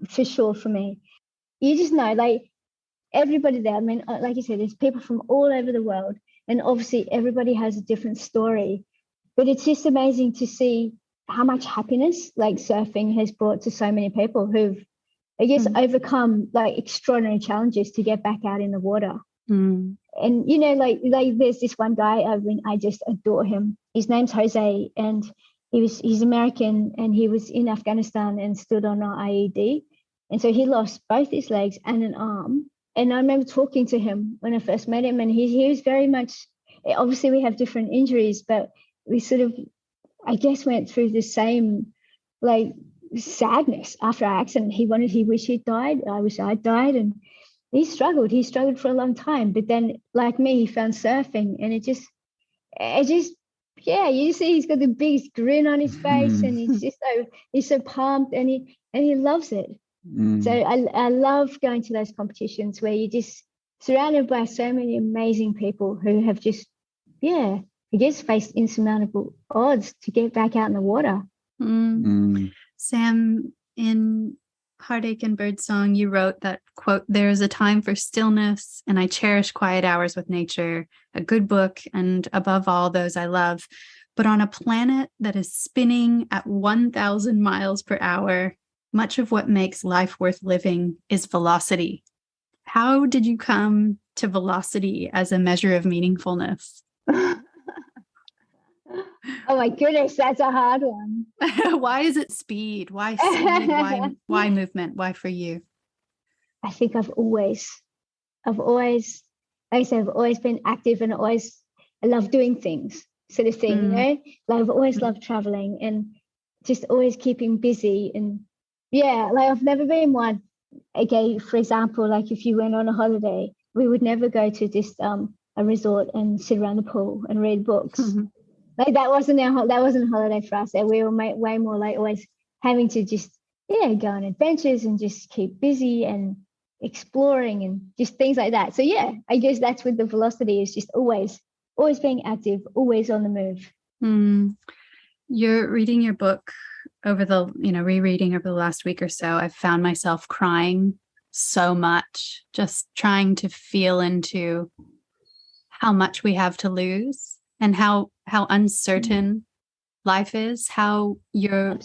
for sure for me. You just know, like everybody there, I mean, like you said, there's people from all over the world, and obviously everybody has a different story, but it's just amazing to see how much happiness like surfing has brought to so many people who've, I guess, overcome like extraordinary challenges to get back out in the water. And like there's this one guy, I just adore him. His name's Jose, and he's American, and he was in Afghanistan and stood on an IED, and so he lost both his legs and an arm. And I remember talking to him when I first met him, and he was very much, obviously we have different injuries, but we sort of, I guess, went through the same like sadness after our accident. He wished he'd died. I wish I'd died. And he struggled for a long time. But then, like me, he found surfing, and it just, you see he's got the biggest grin on his face, and he's so pumped, and he loves it. So I love going to those competitions where you're just surrounded by so many amazing people who have just, I guess, faced insurmountable odds to get back out in the water. Sam, in Heartache and Birdsong, you wrote that, quote, "There is a time for stillness, and I cherish quiet hours with nature, a good book, and above all, those I love. But on a planet that is spinning at 1,000 miles per hour, much of what makes life worth living is velocity." How did you come to velocity as a measure of meaningfulness? Oh my goodness, that's a hard one. Why is it speed? Why speed? Why movement? Why for you? I think I've always, like I said, I've always been active, and I love doing things, sort of thing, Like I've always loved traveling and just always keeping busy. And like I've never been one, okay, for example, like if you went on a holiday, we would never go to just a resort and sit around the pool and read books. Like that wasn't a holiday for us. We were way more like always having to just go on adventures and just keep busy and exploring and just things like that. So I guess that's with the velocity, is just always being active, always on the move. You're reading your book rereading over the last week or so. I've found myself crying so much, just trying to feel into how much we have to lose and how uncertain life is, how your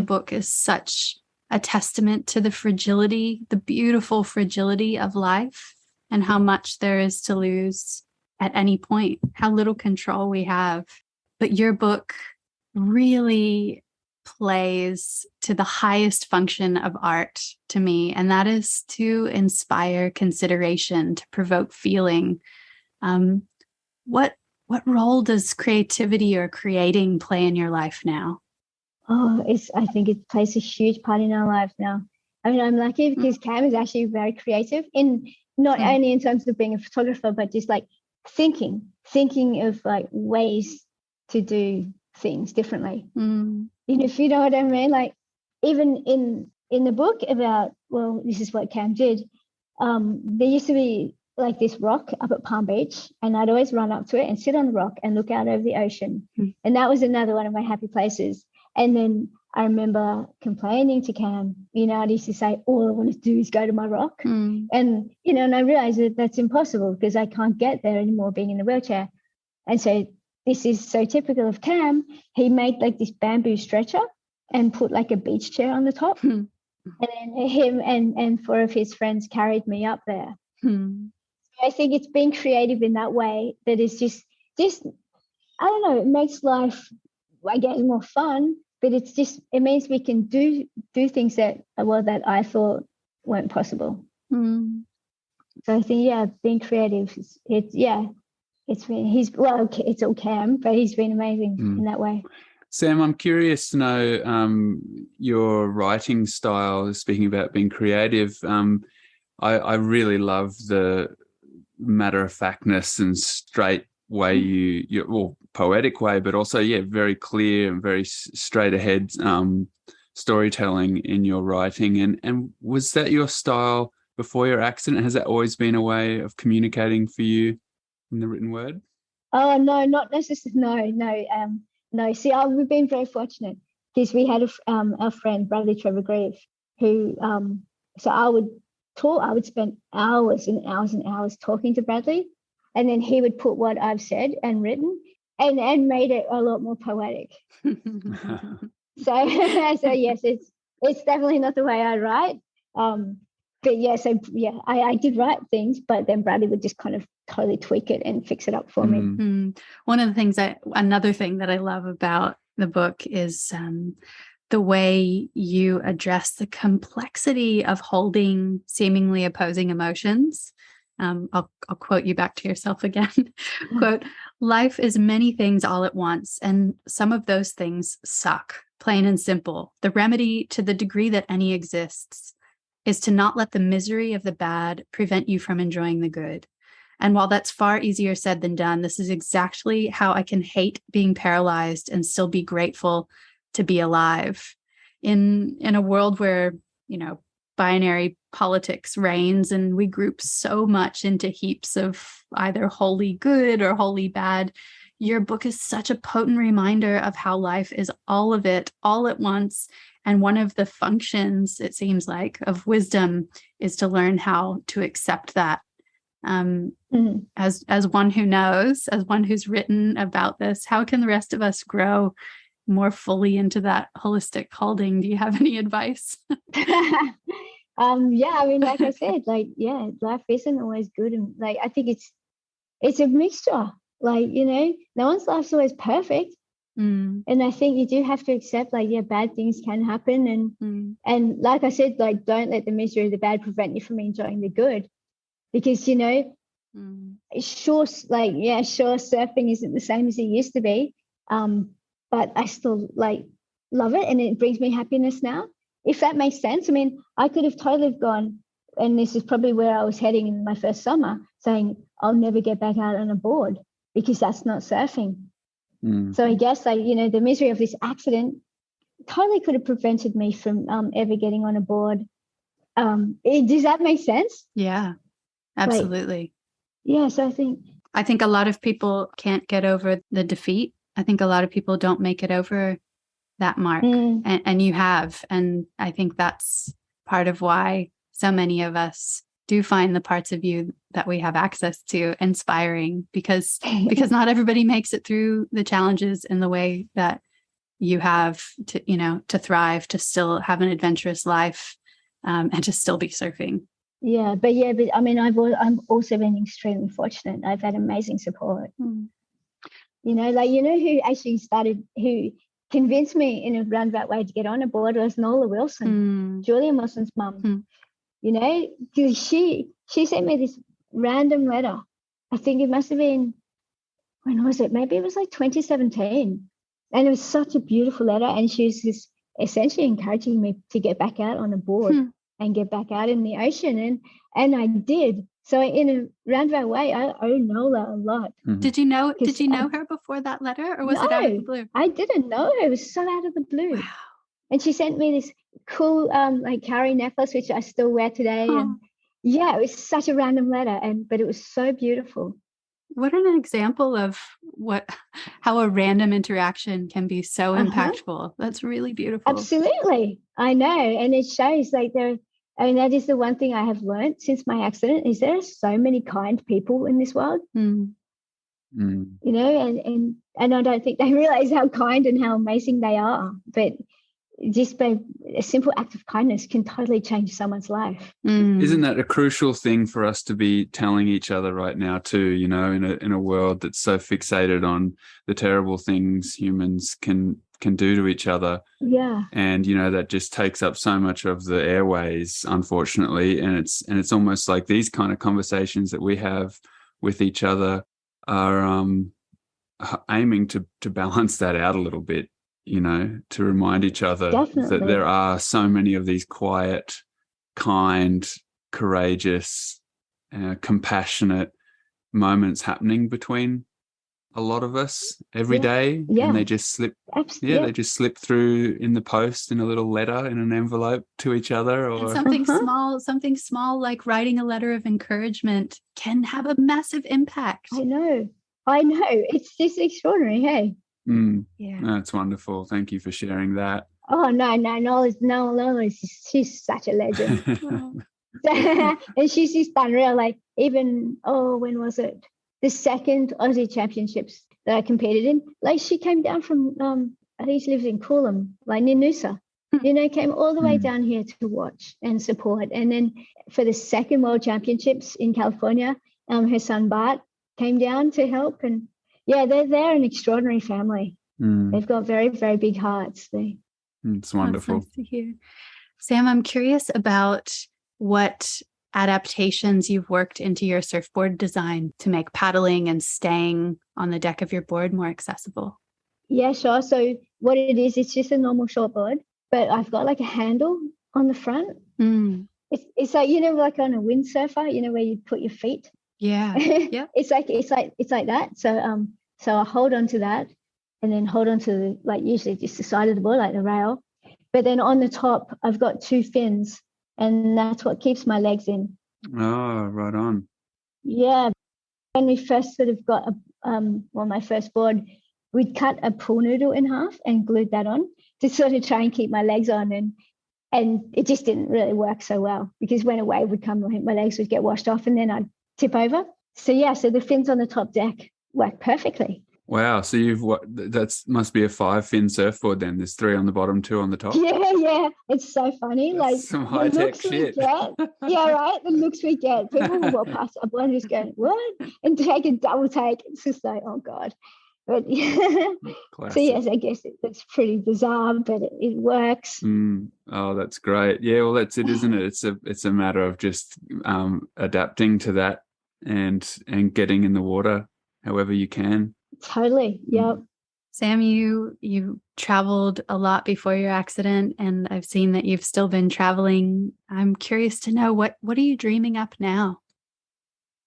book is such a testament to the beautiful fragility of life, and how much there is to lose at any point, how little control we have. But your book really plays to the highest function of art to me, and that is to inspire consideration, to provoke feeling. What role does creativity or creating play in your life now? Oh, I think it plays a huge part in our lives now. I mean, I'm lucky because Cam is actually very creative in not only in terms of being a photographer, but just like thinking of like ways to do things differently. If you know what I mean, like even in the book about, well, this is what Cam did. There used to be like this rock up at Palm Beach, and I'd always run up to it and sit on the rock and look out over the ocean. And that was another one of my happy places. And then I remember complaining to Cam, I used to say, all I want to do is go to my rock. And, and I realized that that's impossible because I can't get there anymore being in the wheelchair. And so this is so typical of Cam. He made like this bamboo stretcher and put like a beach chair on the top. And then him and four of his friends carried me up there. I think it's being creative in that way that is just I don't know, it makes life, I guess, more fun, but it means we can do things that I thought weren't possible. So I think, being creative, it's all Cam, but he's been amazing in that way. Sam, I'm curious to know your writing style, speaking about being creative. I really love the matter-of-factness and straight way you poetic way, but also very clear and very straight ahead storytelling in your writing. And was that your style before your accident? Has that always been a way of communicating for you in the written word? Oh no, not necessarily. No. See, we've been very fortunate because we had our friend Bradley Trevor Grieve, who so I would spend hours and hours and hours talking to Bradley, and then he would put what I've said and written and made it a lot more poetic. So yes, it's definitely not the way I write. But I did write things, but then Bradley would just kind of totally tweak it and fix it up for me. Another thing that I love about the book is the way you address the complexity of holding seemingly opposing emotions. I'll quote you back to yourself again. Quote, "Life is many things all at once, and some of those things suck, plain and simple. The remedy, to the degree that any exists, is to not let the misery of the bad prevent you from enjoying the good. And while that's far easier said than done, this is exactly how I can hate being paralyzed and still be grateful to be alive. In a world where, binary politics reigns and we group so much into heaps of either wholly good or wholly bad, your book is such a potent reminder of how life is all of it, all at once. And one of the functions, it seems like, of wisdom is to learn how to accept that. As one who knows, as one who's written about this, how can the rest of us grow more fully into that holistic holding? Do you have any advice? I mean, like I said, life isn't always good, and I think it's a mixture. No one's life's always perfect, and I think you do have to accept bad things can happen, and like I said, don't let the misery of the bad prevent you from enjoying the good, because sure, surfing isn't the same as it used to be, but I still love it, and it brings me happiness now, if that makes sense. I mean, I could have totally gone, and this is probably where I was heading in my first summer, saying I'll never get back out on a board because that's not surfing. So I guess the misery of this accident totally could have prevented me from ever getting on a board. Does that make sense? Yeah, absolutely. So I think a lot of people can't get over the defeat. I think a lot of people don't make it over that mark, and you have. And I think that's part of why so many of us do find the parts of you that we have access to inspiring, because not everybody makes it through the challenges in the way that you have to thrive, to still have an adventurous life, and to still be surfing. But I mean, I've also been extremely fortunate. I've had amazing support. Like, who actually who convinced me in a roundabout way to get on a board was Nola Wilson, Julian Wilson's mum. Because she sent me this random letter. I think it must have been, when was it? Maybe it was like 2017. And it was such a beautiful letter. And she was just essentially encouraging me to get back out on a board and get back out in the ocean. And I did. So in a roundabout way, I owe Nola a lot. Mm-hmm. Did you know her before that letter, or was it out of the blue? I didn't know her. It was so out of the blue. Wow. And she sent me this cool like Carrie necklace, which I still wear today. And it was such a random letter, but it was so beautiful. What an example of how a random interaction can be so impactful. That's really beautiful. Absolutely. I know. And it shows like that is the one thing I have learned since my accident, is there are so many kind people in this world. And I don't think they realize how kind and how amazing they are. But just by a simple act of kindness can totally change someone's life. Isn't that a crucial thing for us to be telling each other right now too, in a world that's so fixated on the terrible things humans can do to each other. Yeah. And that just takes up so much of the airways, unfortunately. And it's almost like these kind of conversations that we have with each other are aiming to balance that out a little bit. To remind each other that there are so many of these quiet, kind, courageous, compassionate moments happening between a lot of us every day, and they just slip. They just slip through in the post in a little letter in an envelope to each other, or and something small like writing a letter of encouragement can have a massive impact. I know. It's just extraordinary. Hey. Yeah, that's wonderful. Thank you for sharing that. Oh no, she's such a legend. And she's just unreal. Like, even when was it? The second Aussie Championships that I competed in. Like, she came down from I think she lives in Coolum, like near Noosa. Came all the way down here to watch and support. And then for the second World Championships in California, her son Bart came down to help. And they're an extraordinary family. They've got very, very big hearts. It's wonderful. That's nice to hear. Sam, I'm curious about what adaptations you've worked into your surfboard design to make paddling and staying on the deck of your board more accessible. Yeah, sure. So what it is, it's just a normal shortboard, but I've got like a handle on the front. It's like, like on a windsurfer, where you put your feet. Yeah. Yeah. It's like that. So I hold on to that, and then hold on to usually just the side of the board, like the rail. But then on the top, I've got 2 fins, and that's what keeps my legs in. Oh, right on. Yeah. When we first sort of got my first board, we'd cut a pool noodle in half and glued that on to sort of try and keep my legs on, and it just didn't really work so well, because when a wave would come, my legs would get washed off and then I'd tip over. So the fins on the top deck work perfectly. Wow. So that must be a 5-fin surfboard then. There's 3 on the bottom, 2 on the top. Yeah. It's so funny. That's like some high-tech shit. Yeah, right. The looks we get. People will walk past up and just go, what? And take a double take. It's just like, oh God. But so yes, I guess it's pretty bizarre, but it works. Oh, that's great. Yeah, well, that's it, isn't it? It's a matter of just adapting to that and getting in the water however you can. Totally. Yep. Sam, you traveled a lot before your accident, and I've seen that you've still been traveling. I'm curious to know what are you dreaming up now?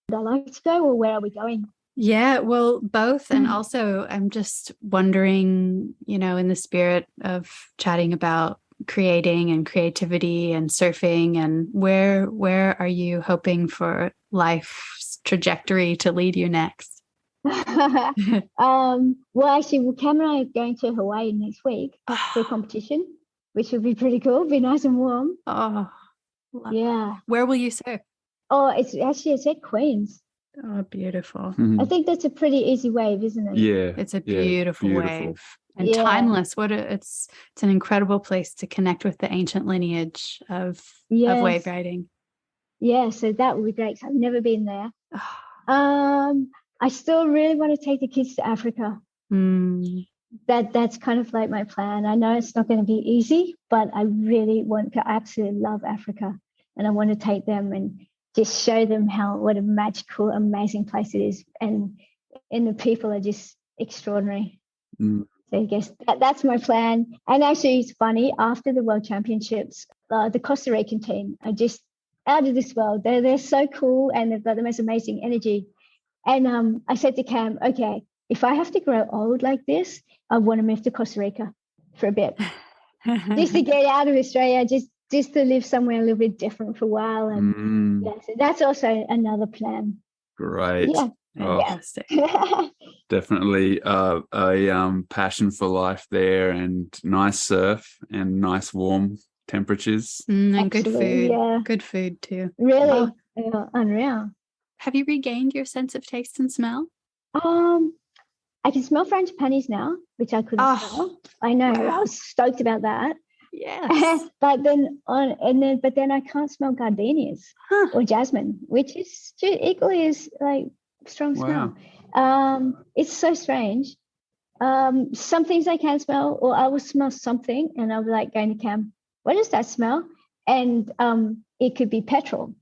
Would I like to go, or where are we going? Yeah, well, both. And also I'm just wondering, in the spirit of chatting about creating and creativity and surfing, and where are you hoping for life's trajectory to lead you next? Well, actually, Cam and I are going to Hawaii next week for a competition, which would be pretty cool. Be nice and warm. Oh, yeah. Where will you surf? Oh, it's at Queens. Oh, beautiful. I think that's a pretty easy wave, isn't it? Yeah. It's a beautiful wave. And timeless. It's an incredible place to connect with the ancient lineage of wave riding. Yeah, so that would be great. I've never been there. I still really want to take the kids to Africa. That's kind of like my plan. I know it's not going to be easy, but I really want to absolutely love Africa, and I want to take them and just show them what a magical, amazing place it is, and the people are just extraordinary. So I guess that's my plan. And actually, it's funny, after the World Championships, the Costa Rican team are just out of this world. They're so cool, and they've got the most amazing energy. And I said to Cam, okay, if I have to grow old like this, I want to move to Costa Rica for a bit, just to get out of Australia, just to live somewhere a little bit different for a while. And so that's also another plan. Great. Yeah. Fantastic. Definitely a passion for life there, and nice surf and nice warm temperatures. And good food. Yeah. Good food too. Really? Yeah, unreal. Have you regained your sense of taste and smell? I can smell frangipanis now, which I couldn't smell. I know. Wow. I was stoked about that. Yes. but then I can't smell gardenias or jasmine, which is equally as like strong smell. It's so strange. Some things I can smell, or I will smell something and I'll be like going to Cam, what does that smell? And it could be petrol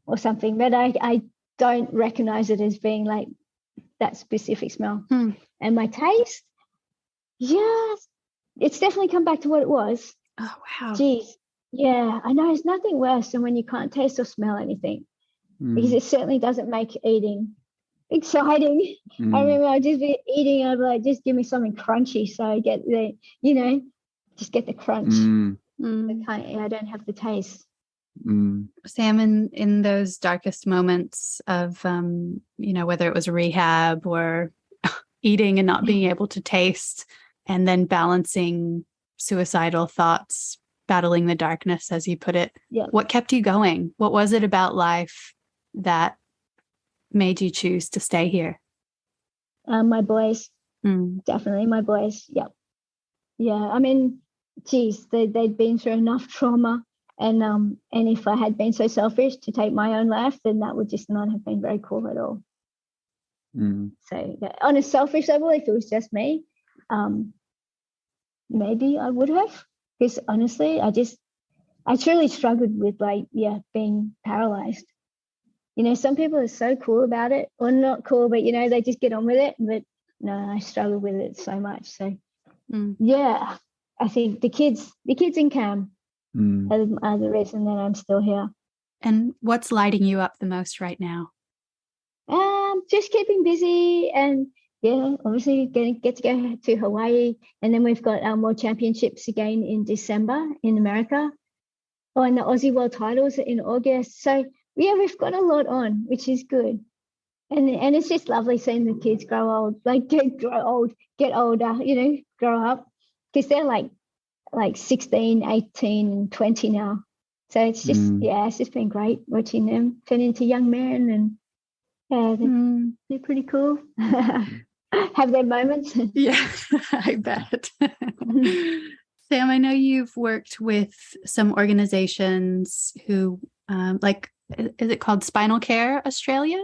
or something, but I don't recognize it as being like that specific smell. And my taste, yes, it's definitely come back to what it was. Oh wow. Geez. Yeah, I know there's nothing worse than when you can't taste or smell anything, because it certainly doesn't make eating exciting. I remember I'd just be eating, I'd be like, just give me something crunchy so I get the, just get the crunch. I don't have the taste. Sam, in those darkest moments of whether it was rehab or eating and not being able to taste, and then balancing suicidal thoughts, battling the darkness, as you put it, what kept you going? What was it about life that made you choose to stay here? My boys. Definitely my boys. Yep. Yeah, I mean, geez, they'd been through enough trauma. And if I had been so selfish to take my own life, then that would just not have been very cool at all. So on a selfish level, if it was just me, maybe I would have. Because honestly, I truly struggled with being paralyzed. Some people are so cool about it, or not cool, but they just get on with it. But no, I struggle with it so much. So yeah, I think the kids in Cam are the reason that I'm still here. And what's lighting you up the most right now? Just keeping busy, and obviously get to go to Hawaii, and then we've got our World Championships again in December in America. And the Aussie World Titles in August. So yeah, we've got a lot on, which is good. And it's just lovely seeing the kids grow old, get older, grow up, because they're like 16, 18, 20 now. So it's just, it's just been great watching them turn into young men, and they're pretty cool. Have their moments. Yeah, I bet. Sam, I know you've worked with some organizations who, is it called Spinal Care Australia?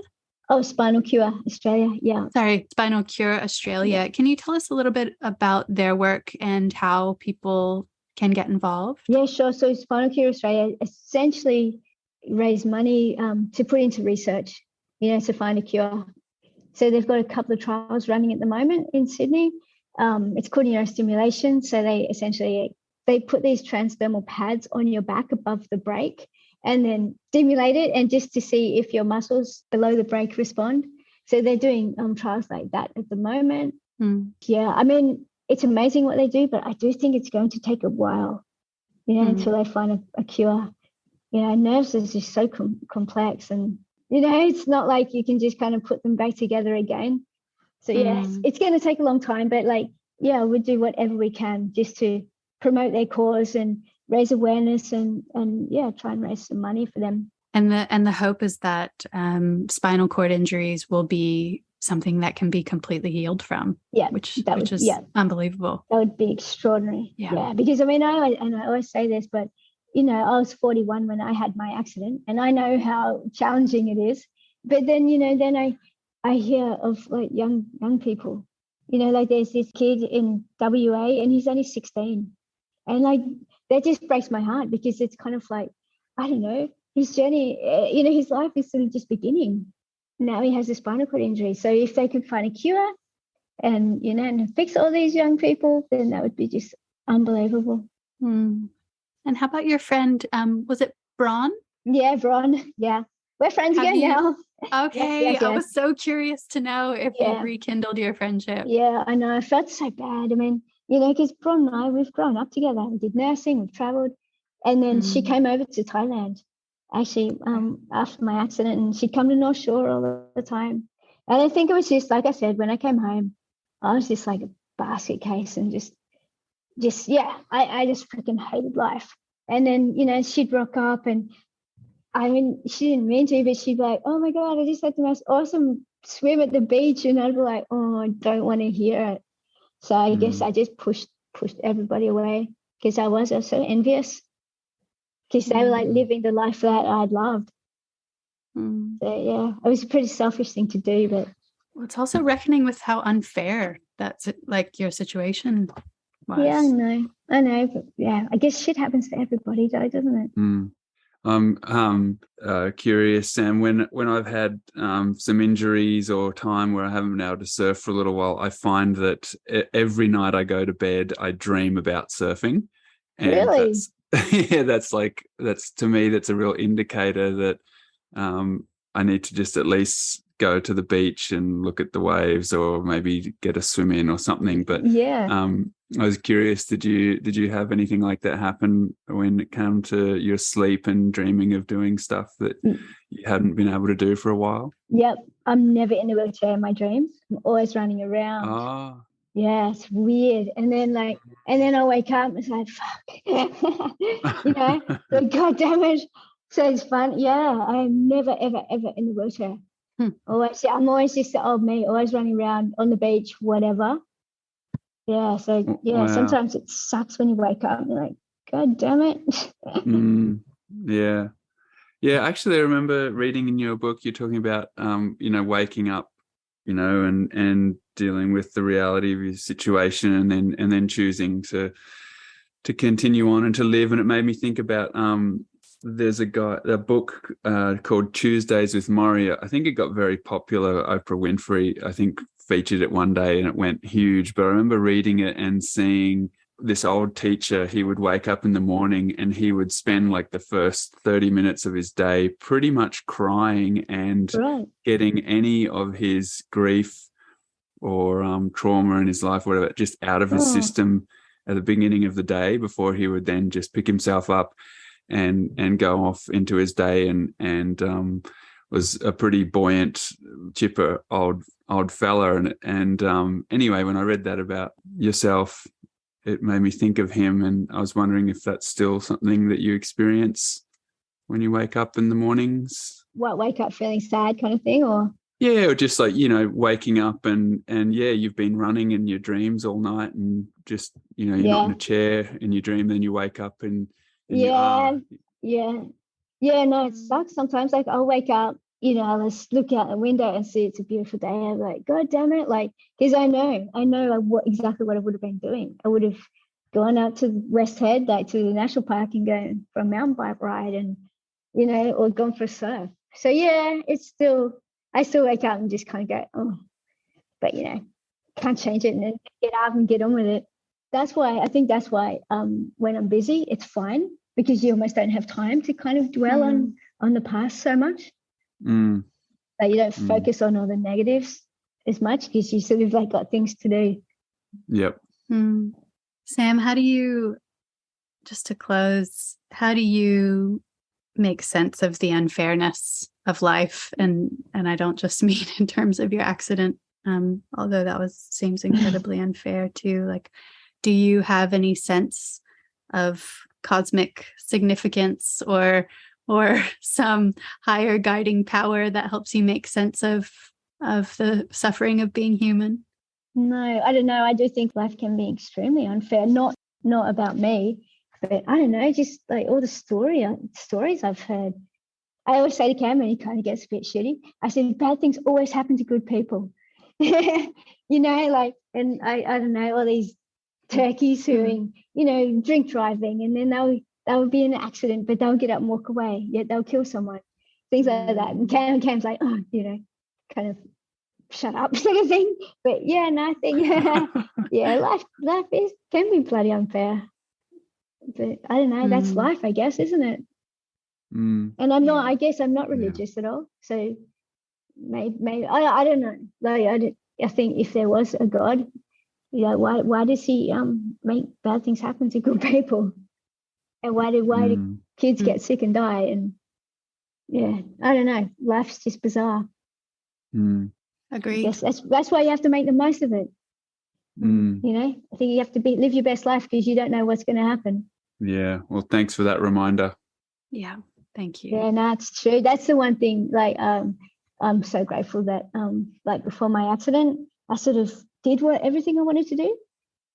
Oh, Spinal Cure Australia, yeah. Sorry, Spinal Cure Australia. Yeah. Can you tell us a little bit about their work and how people can get involved? Yeah, sure. So Spinal Cure Australia essentially raise money to put into research, to find a cure. So they've got a couple of trials running at the moment in Sydney. It's called neurostimulation. So they put these transdermal pads on your back above the brake and then stimulate it, and just to see if your muscles below the brake respond. So they're doing trials like that at the moment. Yeah, I mean, it's amazing what they do, but I do think it's going to take a while, until they find a cure. Nerves is just so complex, and it's not like you can just kind of put them back together again. So it's going to take a long time, but we'll do whatever we can just to promote their cause and raise awareness and try and raise some money for them. And the hope is that spinal cord injuries will be something that can be completely healed from. Yeah, which is unbelievable. That would be extraordinary. Yeah, because I mean, I always say this, but I was 41 when I had my accident, and I know how challenging it is. But then, then I hear of like young people, like there's this kid in WA and he's only 16, and like that just breaks my heart because it's kind of like, I don't know, his journey, his life is sort of just beginning. Now he has a spinal cord injury, so if they could find a cure and and fix all these young people, then that would be just unbelievable. And how about your friend? Was it Braun? Yeah, Bron. Yeah, we're friends again now. Okay, Yes. I was so curious to know if you rekindled your friendship. Yeah, I know. I felt so bad. I mean, because Bron and I, we've grown up together. We did nursing, we've travelled, and then she came over to Thailand, actually, after my accident, and she'd come to North Shore all the time. And I think it was just, like I said, when I came home, I was just like a basket case and I just freaking hated life. And then, she'd rock up and I mean, she didn't mean to, but she'd be like, oh my God, I just had the most awesome swim at the beach. And I'd be like, oh, I don't want to hear it. So I guess I just pushed everybody away because I was also envious because they were like living the life that I'd loved. So yeah, it was a pretty selfish thing to do, but it's also reckoning with how unfair that's like your situation was. Yeah, I know, but yeah, I guess shit happens to everybody though, doesn't it? I'm curious, Sam, when I've had some injuries or time where I haven't been able to surf for a little while, I find that every night I go to bed, I dream about surfing. And really? That's to me, that's a real indicator that I need to just at least go to the beach and look at the waves or maybe get a swim in or something. But I was curious, did you have anything like that happen when it came to your sleep and dreaming of doing stuff that you hadn't been able to do for a while? Yep. I'm never in a wheelchair in my dreams. I'm always running around. Oh. Yeah, it's weird. And then I wake up and it's like, fuck. Like, God damn it. So it's fun. Yeah, I'm never, ever, ever in the wheelchair. I'm always just the old me, always running around on the beach, whatever. Yeah, so yeah, sometimes it sucks when you wake up and you're like, God damn it. Yeah. Actually, I remember reading in your book, you're talking about, waking up, and dealing with the reality of your situation and then choosing to continue on and to live. And it made me think about, there's a book called Tuesdays with Maury. I think it got very popular. Oprah Winfrey, I think, featured it one day and it went huge. But I remember reading it and seeing this old teacher. He would wake up in the morning and he would spend like the first 30 minutes of his day pretty much crying and getting any of his grief or trauma in his life, whatever, just out of his system at the beginning of the day before he would then just pick himself up and go off into his day and was a pretty buoyant, chipper old fella. And anyway, when I read that about yourself, it made me think of him, and I was wondering if that's still something that you experience when you wake up in the mornings. What, wake up feeling sad kind of thing, or? Yeah, or just like, waking up and you've been running in your dreams all night and just, you're not in a chair in your dream, then you wake up and no, it sucks sometimes. Like I'll wake up, I'll just look out the window and see it's a beautiful day. I'm like, God damn it. Like, because I know exactly what I would have been doing. I would have gone out to West Head, like to the national park and gone for a mountain bike ride and, or gone for a surf. So yeah, I still wake up and just kind of go, oh, but can't change it and then get up and get on with it. That's why when I'm busy, it's fine because you almost don't have time to kind of dwell on the past so much. Like you don't focus on all the negatives as much because you sort of like got things to do. Yep. Sam, how do you make sense of the unfairness of life? And I don't just mean in terms of your accident, although that seems incredibly unfair too. Like, do you have any sense of cosmic significance or some higher guiding power that helps you make sense of the suffering of being human? No, I don't know. I do think life can be extremely unfair. Not about me, but I don't know, just like all the stories I've heard. I always say to Cam, and he kind of gets a bit shitty, I said, bad things always happen to good people. You know, like, and I don't know, all these turkeys who, you know, drink driving, and then they'll be in an accident, but they'll get up and walk away, yet they'll kill someone. Things like that. And Cam's like, oh, you know, kind of shut up sort of thing. But yeah, no, I think life can be bloody unfair. But I don't know, that's life, I guess, isn't it? And I'm not religious at all. So maybe I don't know. Like I think if there was a God, you know, why does he make bad things happen to good people? And why do kids get sick and die? And yeah, I don't know. Life's just bizarre. Agreed. Yes, that's why you have to make the most of it. You know, I think you have to live your best life because you don't know what's going to happen. Yeah. Well, thanks for that reminder. Yeah. Thank you. Yeah, no, it's true. That's the one thing. Like, I'm so grateful that, like, before my accident, I sort of did everything I wanted to do.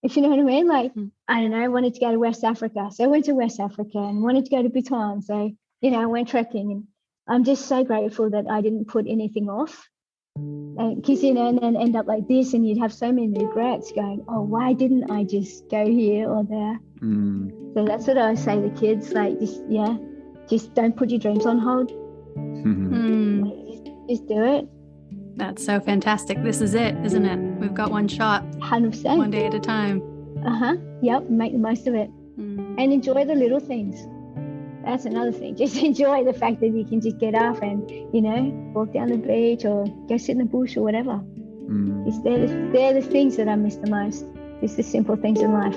If you know what I mean. Like, I don't know, I wanted to go to West Africa, so I went to West Africa, and wanted to go to Bhutan, so you know, I went trekking. And I'm just so grateful that I didn't put anything off. Because you know, and then end up like this, and you'd have so many regrets, going, "Oh, why didn't I just go here or there?" So that's what I say to kids, like, just don't put your dreams on hold. Just do it. That's so fantastic. This is it, isn't it? We've got one shot. 100%. One day at a time. Yep. Make the most of it, and enjoy the little things. That's another thing. Just enjoy the fact that you can just get up and, you know, walk down the beach or go sit in the bush or whatever. They're the things that I miss the most. It's the simple things in life.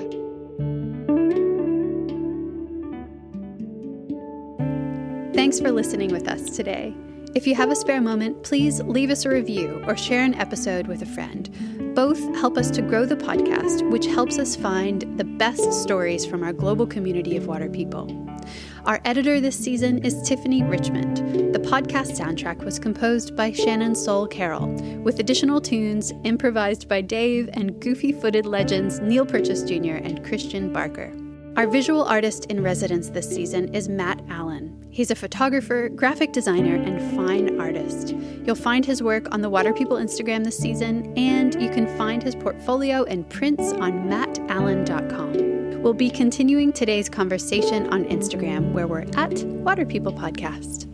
Thanks for listening with us today. If you have a spare moment, please leave us a review or share an episode with a friend. Both help us to grow the podcast, which helps us find the best stories from our global community of water people. Our editor this season is Tiffany Richmond. The podcast soundtrack was composed by Shannon Soul Carroll, with additional tunes improvised by Dave and goofy-footed legends Neil Purchase Jr. and Christian Barker. Our visual artist in residence this season is Matt Allen. He's a photographer, graphic designer, and fine artist. You'll find his work on the Water People Instagram this season, and you can find his portfolio and prints on mattallen.com. We'll be continuing today's conversation on Instagram, where we're at Water People Podcast.